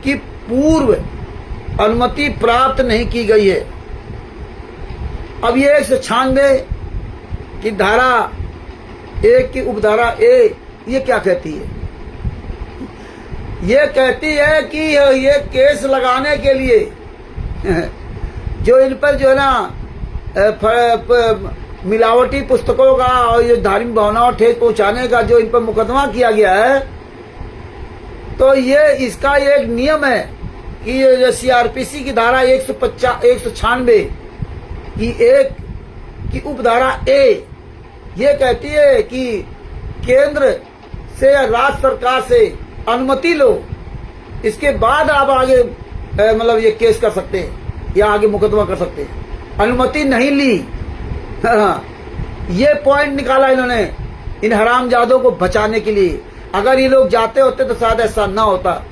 की पूर्व अनुमति प्राप्त नहीं की गई है। अब ये 196 की धारा 1 की उपधारा A ये क्या कहती है? ये कहती है कि ये केस लगाने के लिए जो इन पर जो है ना मिलावटी पुस्तकों का और ये धार्मिक भावनाओं ठेस पहुंचाने का जो इन पर मुकदमा किया गया है, तो ये इसका एक नियम है कि ये CRPC की धारा 196 की 1 की उपधारा A ये कहती है कि केंद्र से या राज्य सरकार से अनुमति लो, इसके बाद आप आगे मतलब ये केस कर सकते हैं या आगे मुकदमा कर सकते हैं। अनुमति नहीं ली, ये पॉइंट निकाला इन्होंने इन हरामजादों को बचाने के लिए। अगर ये लोग जाते होते तो शायद ऐसा ना होता।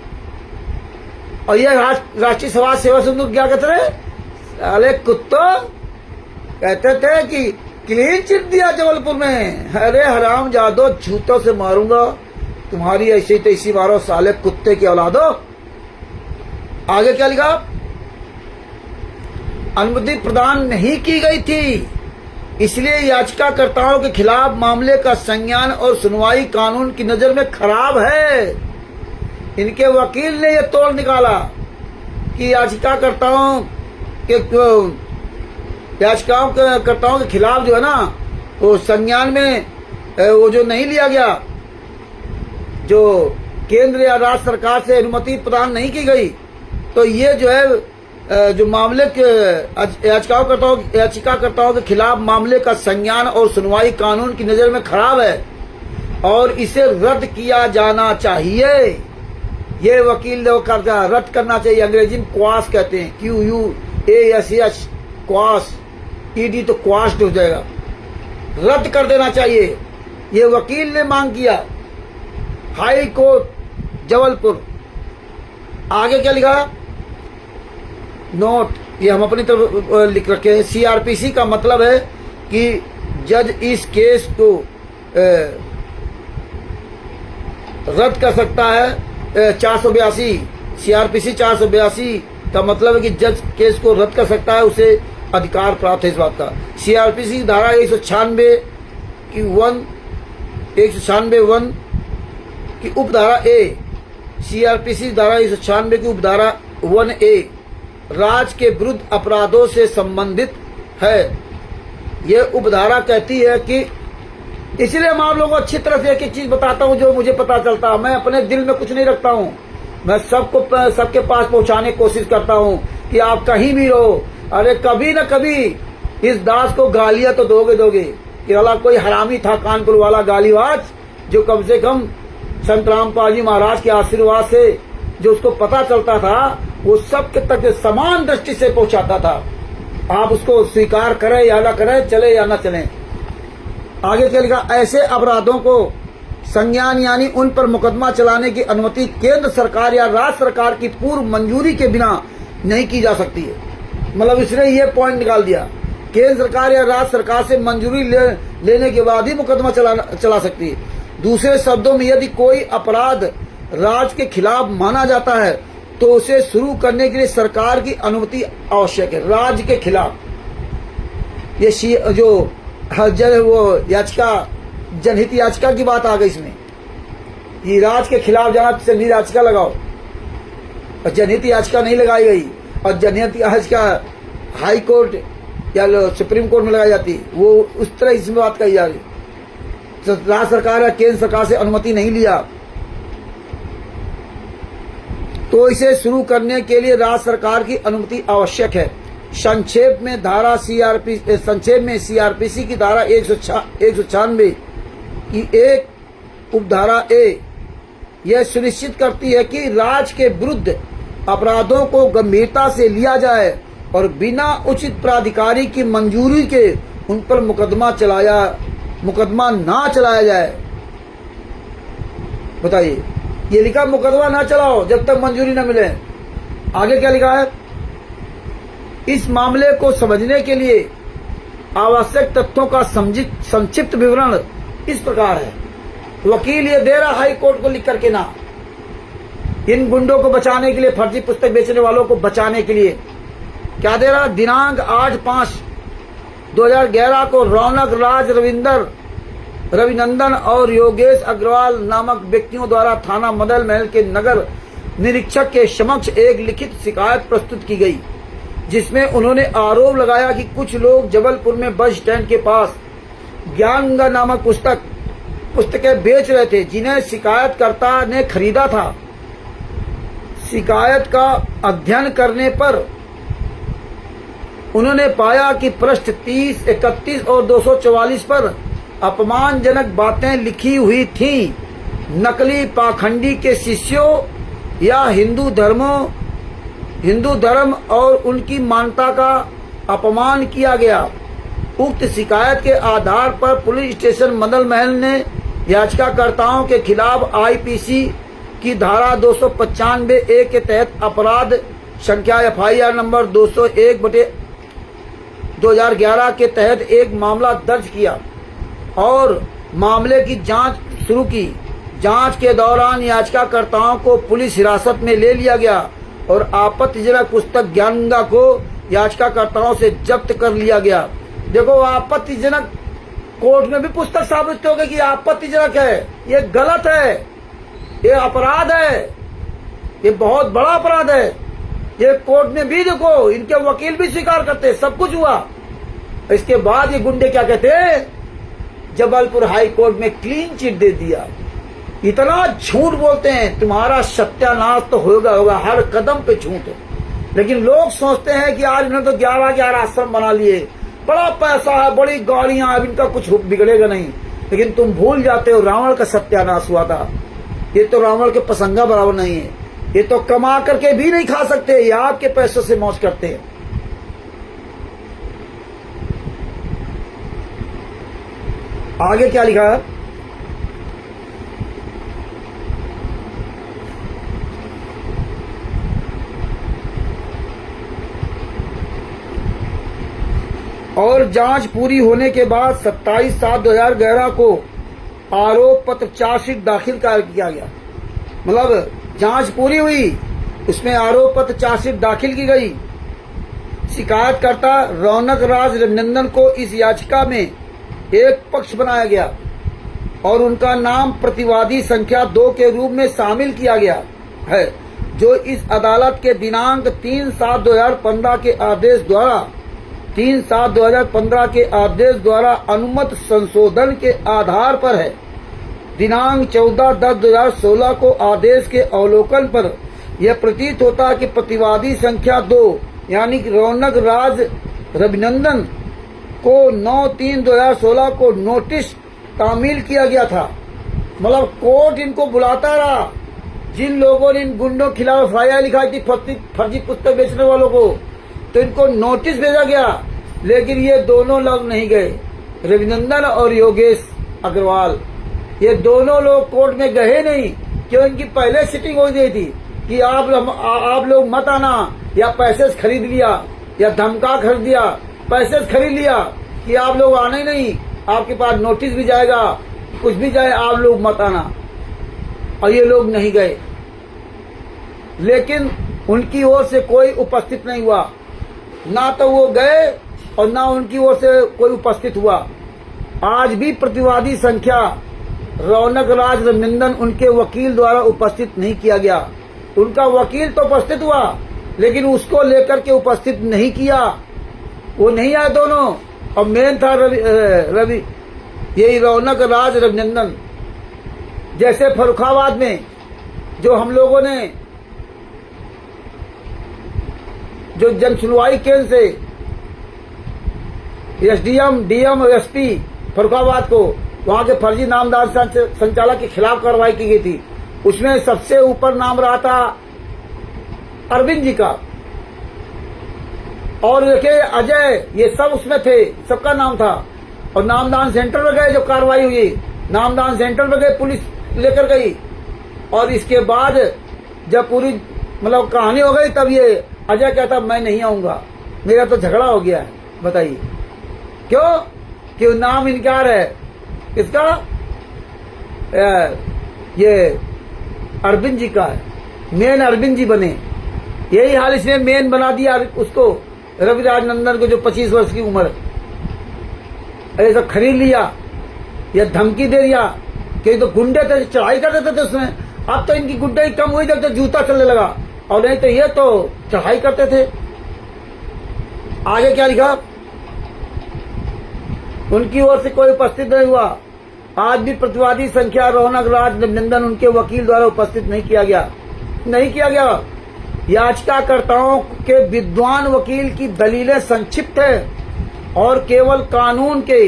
और ये राष्ट्रीय समाज सेवा सिंधु क्या कहते रहे, अरे कुत्तो कहते थे कि क्लीन चिट दिया जबलपुर में। अरे हरामजादो जूतों से मारूंगा तुम्हारी, ऐसी तैसी मारो साले कुत्ते की औलादो। आगे क्या लिखा, अनुमति प्रदान नहीं की गई थी, इसलिए याचिकाकर्ताओं के खिलाफ मामले का संज्ञान और सुनवाई कानून की नजर में खराब है। इनके वकील ने यह तोड़ निकाला कि याचिकाकर्ताओं के खिलाफ जो है ना वो संज्ञान में वो जो नहीं लिया गया, जो केंद्र या राज्य सरकार से अनुमति प्रदान नहीं की गई, तो ये जो है जो मामले के याचिकाकर्ताओं के खिलाफ मामले का संज्ञान और सुनवाई कानून की नजर में खराब है और इसे रद्द किया जाना चाहिए। ये वकील लोग करता है, रद्द करना चाहिए। अंग्रेजी में क्वाश कहते हैं, QUASH, क्वाश। ED तो क्वाश्ड हो जाएगा, रद्द कर देना चाहिए। ये वकील ने मांग किया, हाई कोर्ट जबलपुर। आगे क्या लिखा, नोट, ये हम अपनी तरफ लिख रखे हैं। CRPC का मतलब है कि जज इस केस को रद्द कर सकता है। 482 CRPC 482 का मतलब है कि जज केस को रद्द कर सकता है, उसे अधिकार प्राप्त है इस बात का। CRPC धारा 196 की 196(1) की उपधारा A, CRPC धारा 196 की उपधारा 1A राज्य के विरुद्ध अपराधों से संबंधित है। यह उपधारा कहती है कि, इसलिए मैं आप लोगों को अच्छी तरह से एक एक चीज बताता हूं जो मुझे पता चलता है। मैं अपने दिल में कुछ नहीं रखता हूं, मैं सबके पास पहुंचाने की कोशिश करता हूं कि आप कहीं भी रहो। अरे कभी न कभी इस दास को गालियां तो दोगे कि वाला कोई हरामी था कानपुर वाला गालीवाज, जो कम से कम संत रामपाल जी महाराज के आशीर्वाद से जो उसको पता चलता था वो सबके तक समान दृष्टि से पहुंचाता था। आप उसको स्वीकार करें या न करें, चले या न चलें। आगे क्या लिखा, ऐसे अपराधों को संज्ञान यानी उन पर मुकदमा चलाने की अनुमति केंद्र सरकार या राज्य सरकार की पूर्व मंजूरी के बिना नहीं की जा सकती है। मतलब इसने ये पॉइंट निकाल दिया, केंद्र सरकार या राज्य सरकार से मंजूरी लेने के बाद ही मुकदमा चला सकती है। दूसरे शब्दों में यदि कोई अपराध राज्य के खिलाफ माना जाता है तो उसे शुरू करने के लिए सरकार की अनुमति आवश्यक है। राज्य के खिलाफ ये जो वो याचिका, जनहित याचिका की बात आ गई इसमें। ये राज्य के खिलाफ जाना, जनहित याचिका लगाओ, और जनहित याचिका नहीं लगाई गई, और जनहित याचिका हाई कोर्ट या सुप्रीम कोर्ट में लगाई जाती, वो उस तरह इसमें बात कही जा रही। तो राज्य सरकार या केंद्र सरकार से अनुमति नहीं लिया तो इसे शुरू करने के लिए राज्य सरकार की अनुमति आवश्यक है। संक्षेप में CRPC की धारा 196 की एक उपधारा A यह सुनिश्चित करती है कि राज्य के विरुद्ध अपराधों को गंभीरता से लिया जाए और बिना उचित प्राधिकारी की मंजूरी के उन पर मुकदमा ना चलाया जाए। बताइए, ये लिखा मुकदमा ना चलाओ जब तक मंजूरी न मिले। आगे क्या लिखा है, इस मामले को समझने के लिए आवश्यक तथ्यों का संक्षिप्त विवरण इस प्रकार है। वकील ये दे रहा हाई कोर्ट को लिख करके ना, इन गुंडों को बचाने के लिए, फर्जी पुस्तक बेचने वालों को बचाने के लिए क्या दे रहा, दिनांक 8/5/2011 को रौनक राज, रविनंदन और योगेश अग्रवाल नामक व्यक्तियों द्वारा थाना मदल महल के नगर निरीक्षक के समक्ष एक लिखित शिकायत प्रस्तुत की गई, जिसमें उन्होंने आरोप लगाया कि कुछ लोग जबलपुर में बस स्टैंड के पास ज्ञानगंगा नामक पुस्तकें बेच रहे थे, जिन्हें शिकायतकर्ता ने खरीदा था। शिकायत का अध्ययन करने पर उन्होंने पाया कि पृष्ठ 30, 31 और 244 पर अपमानजनक बातें लिखी हुई थीं। नकली पाखंडी के शिष्यों या हिंदू धर्म और उनकी मान्यता का अपमान किया गया। उक्त शिकायत के आधार पर पुलिस स्टेशन मदल महल ने याचिकाकर्ताओं के खिलाफ IPC की धारा 295A के तहत अपराध संख्या FIR नंबर 201/2011 के तहत एक मामला दर्ज किया और मामले की जांच शुरू की। जांच के दौरान याचिकाकर्ताओं को पुलिस हिरासत में ले लिया गया और आपत्तिजनक पुस्तक ज्ञानगंगा को याचिकाकर्ताओं से जब्त कर लिया गया। देखो, आपत्तिजनक कोर्ट में भी पुस्तक साबित हो गई कि आपत्तिजनक है, ये गलत है, ये अपराध है, ये बहुत बड़ा अपराध है। ये कोर्ट में भी देखो, इनके वकील भी स्वीकार करते, सब कुछ हुआ। इसके बाद ये गुंडे क्या कहते हैं, जबलपुर हाई कोर्ट में क्लीन चिट दे दिया। इतना झूठ बोलते हैं, तुम्हारा सत्यानाश तो होगा, हर कदम पे झूठ है। लेकिन लोग सोचते हैं कि आज इन्होंने तो 11 आश्रम बना लिए, बड़ा पैसा है, बड़ी गाड़ियां, अब इनका कुछ बिगड़ेगा नहीं। लेकिन तुम भूल जाते हो रावण का सत्यानाश हुआ था। ये तो रावण के पसंगा बराबर नहीं है। ये तो कमा करके भी नहीं खा सकते, ये आपके पैसों से मौज करते हैं। आगे क्या लिखा है? और जांच पूरी होने के बाद 27/7/2011 को आरोप पत्र चार्जशीट दाखिल किया गया। मतलब जांच पूरी हुई, उसमें आरोप पत्र चार्जशीट दाखिल की गई। शिकायतकर्ता रौनक राज रविनंदन को इस याचिका में एक पक्ष बनाया गया और उनका नाम प्रतिवादी संख्या 2 के रूप में शामिल किया गया है, जो इस अदालत के दिनांक 3/7/2015 के आदेश द्वारा 3/7/2015 के आदेश द्वारा अनुमत संशोधन के आधार पर है। दिनांक 14/10/2016 को आदेश के अवलोकन पर यह प्रतीत होता है कि प्रतिवादी संख्या 2 यानी कि रौनक राज रविनंदन को 9/3/2016 को नोटिस तामील किया गया था। मतलब कोर्ट इनको बुलाता रहा, जिन लोगों ने इन गुंडों के खिलाफ FIR लिखाई थी फर्जी पुस्तक बेचने वालों को, तो इनको नोटिस भेजा गया, लेकिन ये दोनों लोग नहीं गए। रविनंदन और योगेश अग्रवाल ये दोनों लोग कोर्ट में गए नहीं, क्यों? इनकी पहले सिटिंग हो गई थी कि आप लोग मत आना, या पैसे से खरीद लिया या धमका खरीद दिया, पैसे से खरीद लिया कि आप लोग आने नहीं, आपके पास नोटिस भी जाएगा, कुछ भी जाए, आप लोग मत आना। और ये लोग नहीं गए, लेकिन उनकी ओर से कोई उपस्थित नहीं हुआ, ना तो वो गए और ना उनकी ओर से कोई उपस्थित हुआ। आज भी प्रतिवादी संख्या रौनक राज रविनंदन उनके वकील द्वारा उपस्थित नहीं किया गया। उनका वकील तो उपस्थित हुआ, लेकिन उसको लेकर के उपस्थित नहीं किया, वो नहीं आए दोनों। और मेन था रवि यही रौनक राज रविनंदन। जैसे फर्रुखाबाद में जो हम लोगों ने जो जन सुनवाई केंद्र से SDM, DM और SP फर्रुखाबाद को वहां के फर्जी नामदार संचालक के खिलाफ कार्रवाई की गई थी, उसमें सबसे ऊपर नाम रहा था अरविंद जी का, और देखिए अजय, ये सब उसमें थे, सबका नाम था। और नामदान सेंटर में गए, जो कार्रवाई हुई नामदान सेंटर में गए, पुलिस लेकर गई। और इसके बाद जब पूरी मतलब कहानी हो गई, तब ये अजय कहता मैं नहीं आऊंगा, मेरा तो झगड़ा हो गया है। बताइए क्यों? क्यों नाम इनकार है किसका? ये अरविंद जी का है, मेन अरविंद जी बने। यही हाल इसने मेन बना दिया उसको, रवि राजनंदन को, जो 25 वर्ष की उम्र, ऐसा खरीद लिया या धमकी दे दिया कि तो गुंडे थे, चढ़ाई कर देते थे उसमें। अब तो इनकी गुंडाई कम हुई जब तो जूता चलने लगा, और नहीं तो ये तो चढ़ाई करते थे। आगे क्या लिखा? उनकी ओर से कोई उपस्थित नहीं हुआ। आज भी प्रतिवादी संख्या रौनक राज रविनंदन उनके वकील द्वारा उपस्थित नहीं किया गया। याचिकाकर्ताओं के विद्वान वकील की दलीलें संक्षिप्त है और केवल कानून के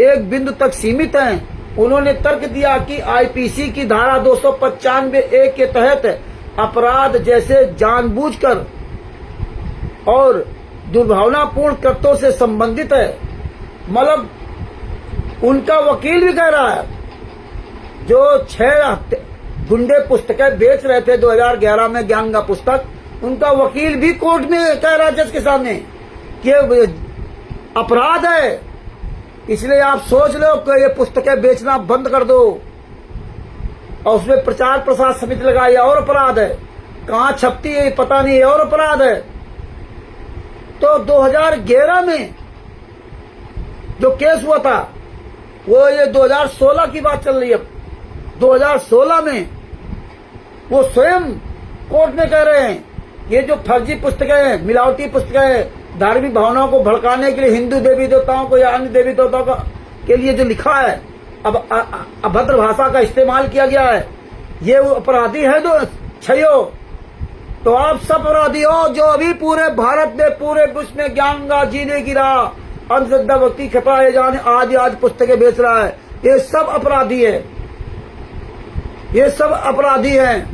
एक बिंदु तक सीमित हैं। उन्होंने तर्क दिया कि IPC की धारा 295A के तहत अपराध जैसे जानबूझकर और दुर्भावनापूर्ण कृत्यों से संबंधित है। मतलब उनका वकील भी कह रहा है, जो 6 गुंडे पुस्तकें बेच रहे थे 2011 में, ज्ञान का पुस्तक, उनका वकील भी कोर्ट में कह रहा है जज के सामने कि अपराध है, इसलिए आप सोच लो कि ये पुस्तकें बेचना बंद कर दो। और उसमें प्रचार प्रसार समिति लगाई, और अपराध है, कहाँ छपती है पता नहीं, और अपराध है। तो 2011 में जो केस हुआ था, वो ये 2016 की बात चल रही है। 2016 में वो स्वयं कोर्ट में कह रहे हैं, ये जो फर्जी पुस्तकें हैं, मिलावटी पुस्तकें, धार्मिक भावनाओं को भड़काने के लिए हिंदू देवी देवताओं को या अन्य देवी देवताओं के लिए जो लिखा है, अब अभद्र भाषा का इस्तेमाल किया गया है, ये वो अपराधी है दो छयो। तो आप सब अपराधी हो जो अभी पूरे भारत में, पूरे विश्व में ज्ञान का जीने की राह, अंधश्रद्धा भक्ति खतरा है जाने आज पुस्तकें बेच रहा है। ये सब अपराधी है, ये सब अपराधी हैं।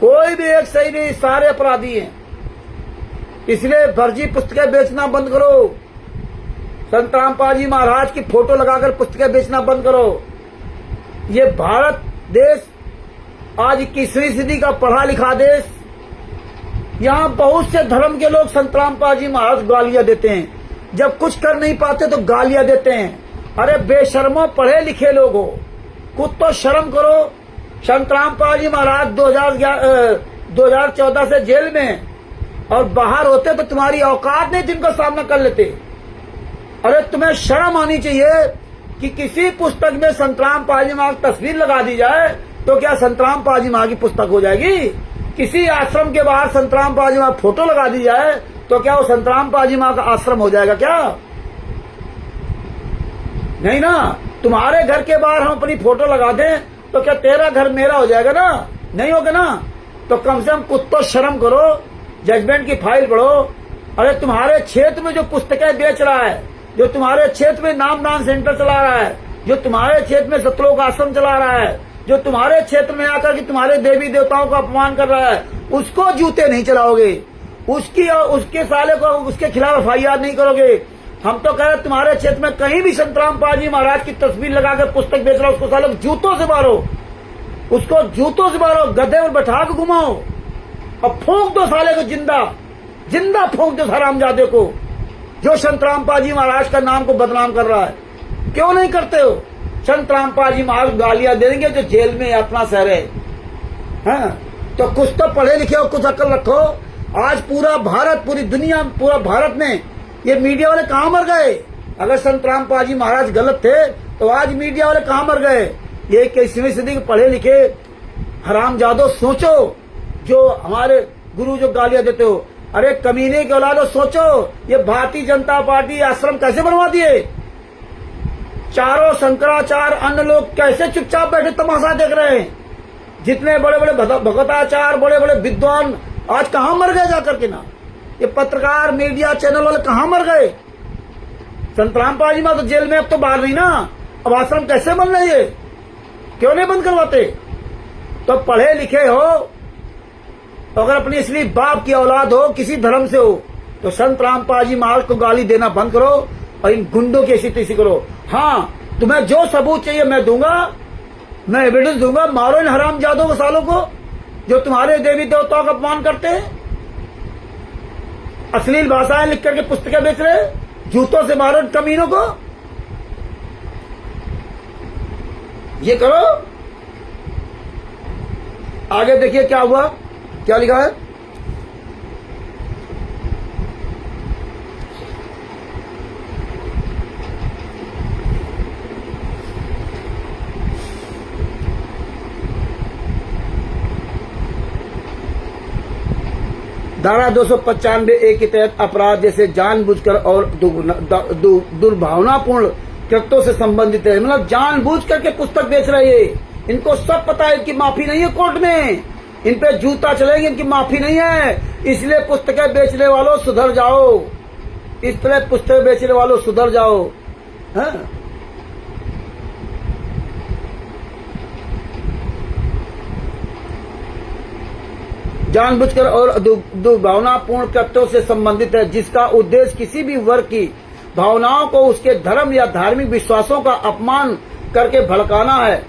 कोई भी एक सही नहीं, सारे अपराधी हैं। इसलिए फर्जी पुस्तकें बेचना बंद करो। संत रामपाल जी महाराज की फोटो लगाकर पुस्तकें बेचना बंद करो। ये भारत देश आज 21वीं सदी का पढ़ा लिखा देश, यहाँ बहुत से धर्म के लोग संत रामपाल जी महाराज गालियां देते हैं। जब कुछ कर नहीं पाते तो गालियां देते हैं। अरे बेशर्मो, पढ़े लिखे लोग हो, कुछ तो शर्म करो। संत रामपाल जी महाराज 2014 से जेल में, और बाहर होते तो तुम्हारी औकात नहीं जिनका सामना कर लेते। अरे तुम्हें शर्म आनी चाहिए कि किसी पुस्तक में संत रामपाल जी महाराज की तस्वीर लगा दी जाए तो क्या संत रामपाल जी महाराज की पुस्तक हो जाएगी? किसी आश्रम के बाहर संत रामपाल जी महाराज फोटो लगा दी जाए तो क्या वो संत रामपाल जी महाराज का आश्रम हो जाएगा क्या? नहीं ना। तुम्हारे घर के बाहर हम अपनी फोटो लगा दें तो क्या तेरा घर मेरा हो जाएगा ना? नहीं होगा ना। तो कम से कम कुछ तो शर्म करो, जजमेंट की फाइल पढ़ो। अरे तुम्हारे क्षेत्र में जो पुस्तकें बेच रहा है, जो तुम्हारे क्षेत्र में नामदान सेंटर चला रहा है, जो तुम्हारे क्षेत्र में सतलोक आश्रम चला रहा है, जो तुम्हारे क्षेत्र में आकर के तुम्हारे देवी देवताओं का अपमान कर रहा है, उसको जूते नहीं चलाओगे, उसके साले को उसके खिलाफ FIR नहीं करोगे। हम तो कह रहे तुम्हारे क्षेत्र में कहीं भी संत रामपाल जी महाराज की तस्वीर लगाकर पुस्तक बेच रहा है, उसको साले जूतों से मारो, उसको जूतों से मारो, गधे पर बैठा के घुमाओ और फूंक दो साले को, जिंदा फूंक दो हरामजादे को, जो संत रामपाल जी महाराज का नाम को बदनाम कर रहा है। क्यों नहीं करते हो? संत रामपाल जी महाराज गालियां देंगे जो जेल में अपना सह रहे हैं। तो कुछ तो पढ़े लिखे हो, कुछ अकल रखो। आज पूरा भारत, पूरी दुनिया, पूरा भारत में ये मीडिया वाले कहाँ मर गए? अगर संत रामपाल जी महाराज गलत थे तो आज मीडिया वाले कहाँ मर गए? ये 21वीं सदी के पढ़े लिखे हरामजादो सोचो, जो हमारे गुरु जो गालियां देते हो। अरे कमीने के औलादो सोचो, ये भारतीय जनता पार्टी आश्रम कैसे बनवा दिए? चारों शंकराचार्य अन्य लोग कैसे चुपचाप बैठे तमाशा देख रहे हैं? जितने बड़े बड़े भगवताचार्य, बड़े बड़े विद्वान आज कहाँ मर गए जाकर के ना? ये पत्रकार, मीडिया चैनल वाले कहाँ मर गए? संत रामपाल जी महाराज तो जेल में, अब तो बाहर नहीं ना। अब आश्रम कैसे बन रही है? क्यों नहीं बंद करवाते? तो पढ़े लिखे हो, अगर अपनी असली बाप की औलाद हो, किसी धर्म से हो, तो संत रामपाल जी महाराज को गाली देना बंद करो और इन गुंडों की ऐसी तैसी करो। हाँ, तुम्हें जो सबूत चाहिए मैं दूंगा, मैं एविडेंस दूंगा। मारो इन हरामजादों को, सालों को, जो तुम्हारे देवी देवताओं का अपमान करते हैं, अश्लील भाषाएं लिख करके पुस्तकें बेच रहे, जूतों से मारो इन कमीनों को। ये करो। आगे देखिए क्या हुआ, क्या लिखा है। धारा 295A के तहत अपराध जैसे जानबूझकर और दुर्भावनापूर्ण कृत्यों से संबंधित है। मतलब जानबूझ करके पुस्तक बेच रहे हैं, इनको सब पता है इनकी माफी नहीं है कोर्ट में, इन पे जूता चलेंगे, इनकी माफी नहीं है। इसलिए पुस्तकें बेचने वालों सुधर जाओ, इस तरह पुस्तकें बेचने वालों सुधर जाओ। हाँ? जानबूझकर और दुर्भावनापूर्ण कृत्यों से संबंधित है, जिसका उद्देश्य किसी भी वर्ग की भावनाओं को उसके धर्म या धार्मिक विश्वासों का अपमान करके भड़काना है,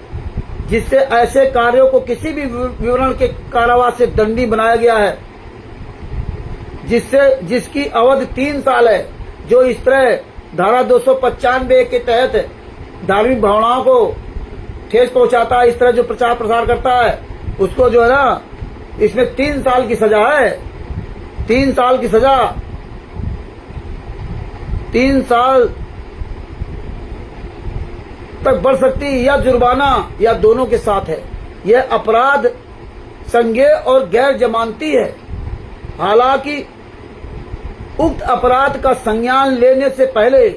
जिससे ऐसे कार्यों को किसी भी विवरण के कारावास से दंडी बनाया गया है, जिसकी अवधि 3 साल है। जो इस तरह धारा 295 के तहत धार्मिक भावनाओं को ठेस पहुंचाता है, इस तरह जो प्रचार प्रसार करता है, उसको जो है ना, इसमें 3 साल की सजा है। 3 साल की सजा, 3 साल तक बढ़ सकती है, या जुर्माना, या दोनों के साथ है। यह अपराध संज्ञेय और गैर जमानती है। हालांकि उक्त अपराध का संज्ञान लेने से पहले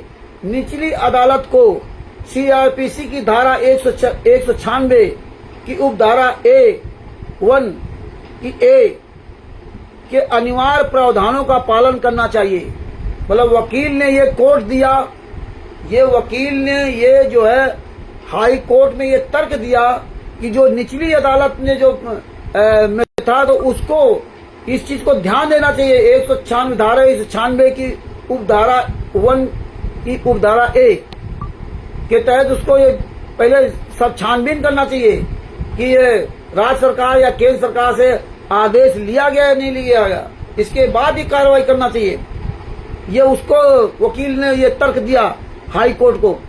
निचली अदालत को CRPC की धारा 196 की उपधारा A1 की A के अनिवार्य प्रावधानों का पालन करना चाहिए। मतलब वकील ने ये कोर्ट दिया, ये वकील ने ये जो है हाई कोर्ट में ये तर्क दिया कि जो निचली अदालत ने जो में था तो उसको इस चीज को ध्यान देना चाहिए। 196 धारा 196 की उपधारा 1 की उपधारा ए के तहत उसको ये पहले सब छानबीन करना चाहिए कि ये राज्य सरकार या केंद्र सरकार से आदेश लिया गया या नहीं लिया गया, इसके बाद ही कार्रवाई करना चाहिए। ये उसको वकील ने ये तर्क दिया हाई कोर्ट को।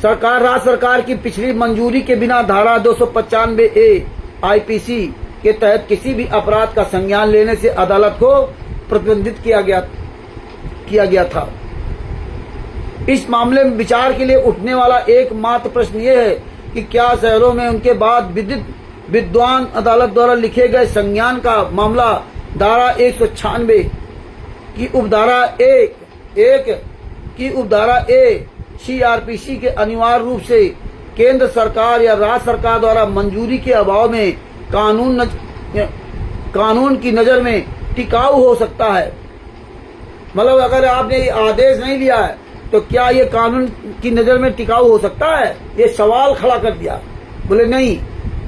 राज्य सरकार की पिछली मंजूरी के बिना धारा 295A आईपीसी के तहत किसी भी अपराध का संज्ञान लेने से अदालत को प्रतिबंधित किया गया था। इस मामले में विचार के लिए उठने वाला एकमात्र प्रश्न ये है कि क्या शहरों में उनके बाद विद्वान अदालत द्वारा लिखे गए संज्ञान का मामला धारा 196 की उपधारा 1 की उपधारा ए सीआरपीसी के अनिवार्य रूप से केंद्र सरकार या राज्य सरकार द्वारा मंजूरी के अभाव में कानून की नजर में टिकाऊ हो सकता है। मतलब अगर आपने आदेश नहीं लिया है तो क्या ये कानून की नजर में टिकाऊ हो सकता है? ये सवाल खड़ा कर दिया। बोले नहीं,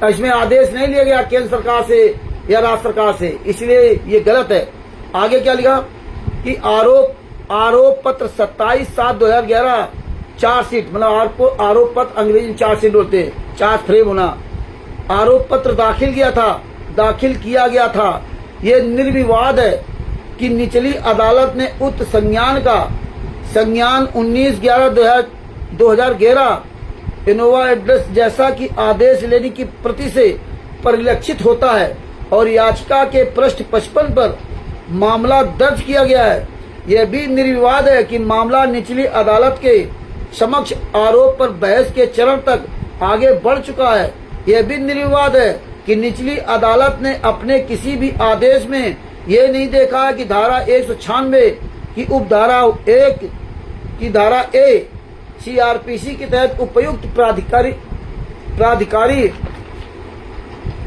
इसमें आदेश नहीं लिया गया केंद्र सरकार से या राज्य सरकार से, इसलिए ये गलत है। आगे क्या लिखा कि आरोप पत्र 27/7/2011 चार्जशीट, मतलब आरोप पत्र अंग्रेजी में चार्जशीट बोलते हैं, चार्ज फ्रेम होना, आरोप पत्र दाखिल किया गया था। ये निर्विवाद है कि निचली अदालत ने उक्त संज्ञान 19/11/2011 इनोवा एड्रेस जैसा कि आदेश लेने की प्रति से परिलक्षित होता है और याचिका के पृष्ठ 55 पर मामला दर्ज किया गया है। यह भी निर्विवाद है कि मामला निचली अदालत के समक्ष आरोप पर बहस के चरण तक आगे बढ़ चुका है। यह भी निर्विवाद है कि निचली अदालत ने अपने किसी भी आदेश में ये नहीं देखा है कि धारा 196 की उपधारा 1 की धारा ए सीआरपीसी के तहत उपयुक्त प्राधिकारी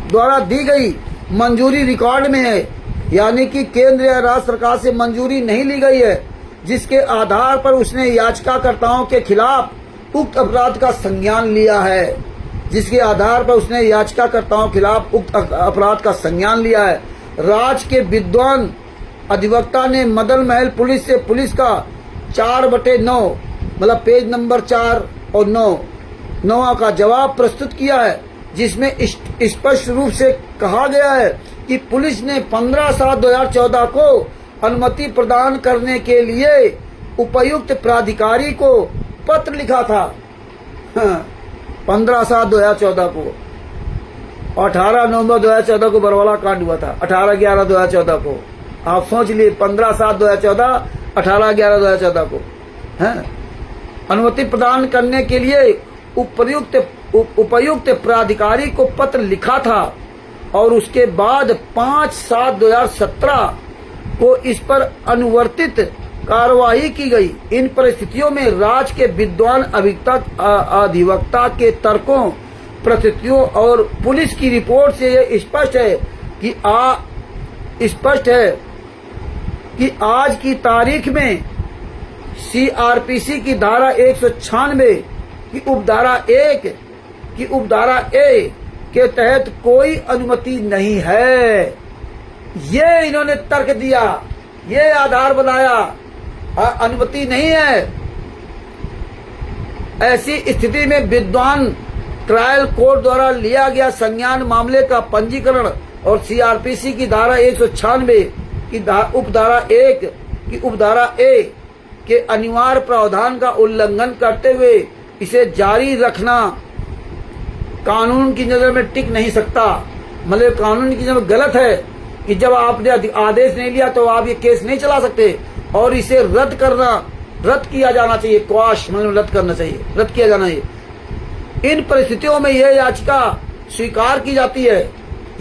द्वारा दी गई मंजूरी रिकॉर्ड में है, यानी कि केंद्र या राज्य सरकार से मंजूरी नहीं ली गई है, जिसके आधार पर उसने याचिकाकर्ताओं के खिलाफ उक्त अपराध का संज्ञान लिया है। राज्य के विद्वान अधिवक्ता ने मदन महल पुलिस से पुलिस का 4/9 मतलब पेज नंबर 4 और 9 का जवाब प्रस्तुत किया है, जिसमें स्पष्ट रूप से कहा गया है कि पुलिस ने 15/7/2014 को अनुमति प्रदान करने के लिए उपयुक्त प्राधिकारी को पत्र लिखा था। 15/7/2014 को, 18 नवंबर 2014 को बरवाला कांड हुआ था, 18/11/2014 को। आप सोच लिए 15/7/2014, 18/11/2014 को है अनुमति प्रदान करने के लिए उपयुक्त प्राधिकारी को पत्र लिखा था और उसके बाद 5/7/2017 को इस पर अनुवर्तित कार्यवाही की गई। इन परिस्थितियों में राज्य के विद्वान अधिवक्ता के तर्कों, परिस्थितियों और पुलिस की रिपोर्ट से यह स्पष्ट है कि आज की तारीख में सीआरपीसी की धारा 196 की उपधारा 1 की उपधारा ए के तहत कोई अनुमति नहीं है। ये इन्होंने तर्क दिया, ये आधार बनाया, अनुमति नहीं है। ऐसी स्थिति में विद्वान ट्रायल कोर्ट द्वारा लिया गया संज्ञान मामले का पंजीकरण और सीआरपीसी की धारा 196 की उपधारा 1 की उपधारा ए के अनिवार्य प्रावधान का उल्लंघन करते हुए इसे जारी रखना कानून की नजर में टिक नहीं सकता। मतलब कानून की नजर में गलत है कि जब आपने आदेश नहीं लिया तो आप ये केस नहीं चला सकते और इसे रद्द किया जाना चाहिए। क्वाश मतलब रद्द किया जाना चाहिए। इन परिस्थितियों में यह याचिका स्वीकार की जाती है,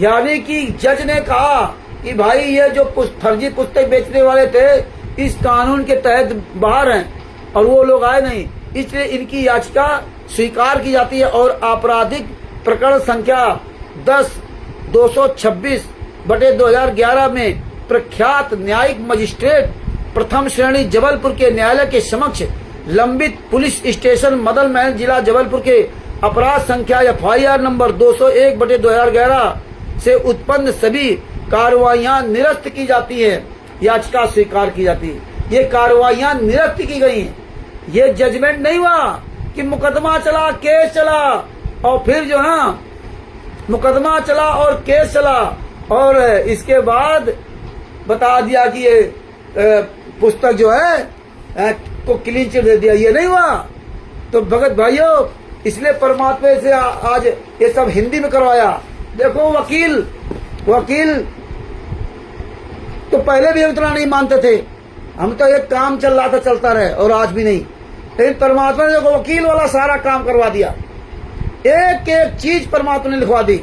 यानी कि जज ने कहा कि भाई ये जो फर्जी पुस्तक बेचने वाले थे इस कानून के तहत बाहर हैं और वो लोग आए नहीं, इसलिए इनकी याचिका स्वीकार की जाती है और आपराधिक प्रकरण संख्या 10/226/2011 में प्रख्यात न्यायिक मजिस्ट्रेट प्रथम श्रेणी जबलपुर के न्यायालय के समक्ष लंबित पुलिस स्टेशन मदन महल जिला जबलपुर के अपराध संख्या FIR नंबर 201/2011 से उत्पन्न सभी कार्रवाइयां निरस्त की जाती है, याचिका स्वीकार की जाती है। ये कार्रवाइयां निरस्त की गई हैं। ये जजमेंट नहीं हुआ कि मुकदमा चला, केस चला और फिर जो है मुकदमा चला और केस चला और इसके बाद बता दिया कि ये पुस्तक जो है को क्लीन चिट दे दिया। ये नहीं हुआ। तो भगत भाइयों, इसलिए परमात्मा से आज ये सब हिंदी में करवाया। देखो वकील तो पहले भी उतना नहीं मानते थे, हम तो एक काम चल रहा था चलता रहे और आज भी नहीं। लेकिन परमात्मा ने देखो वकील वाला सारा काम करवा दिया, एक एक चीज परमात्मा ने लिखवा दी,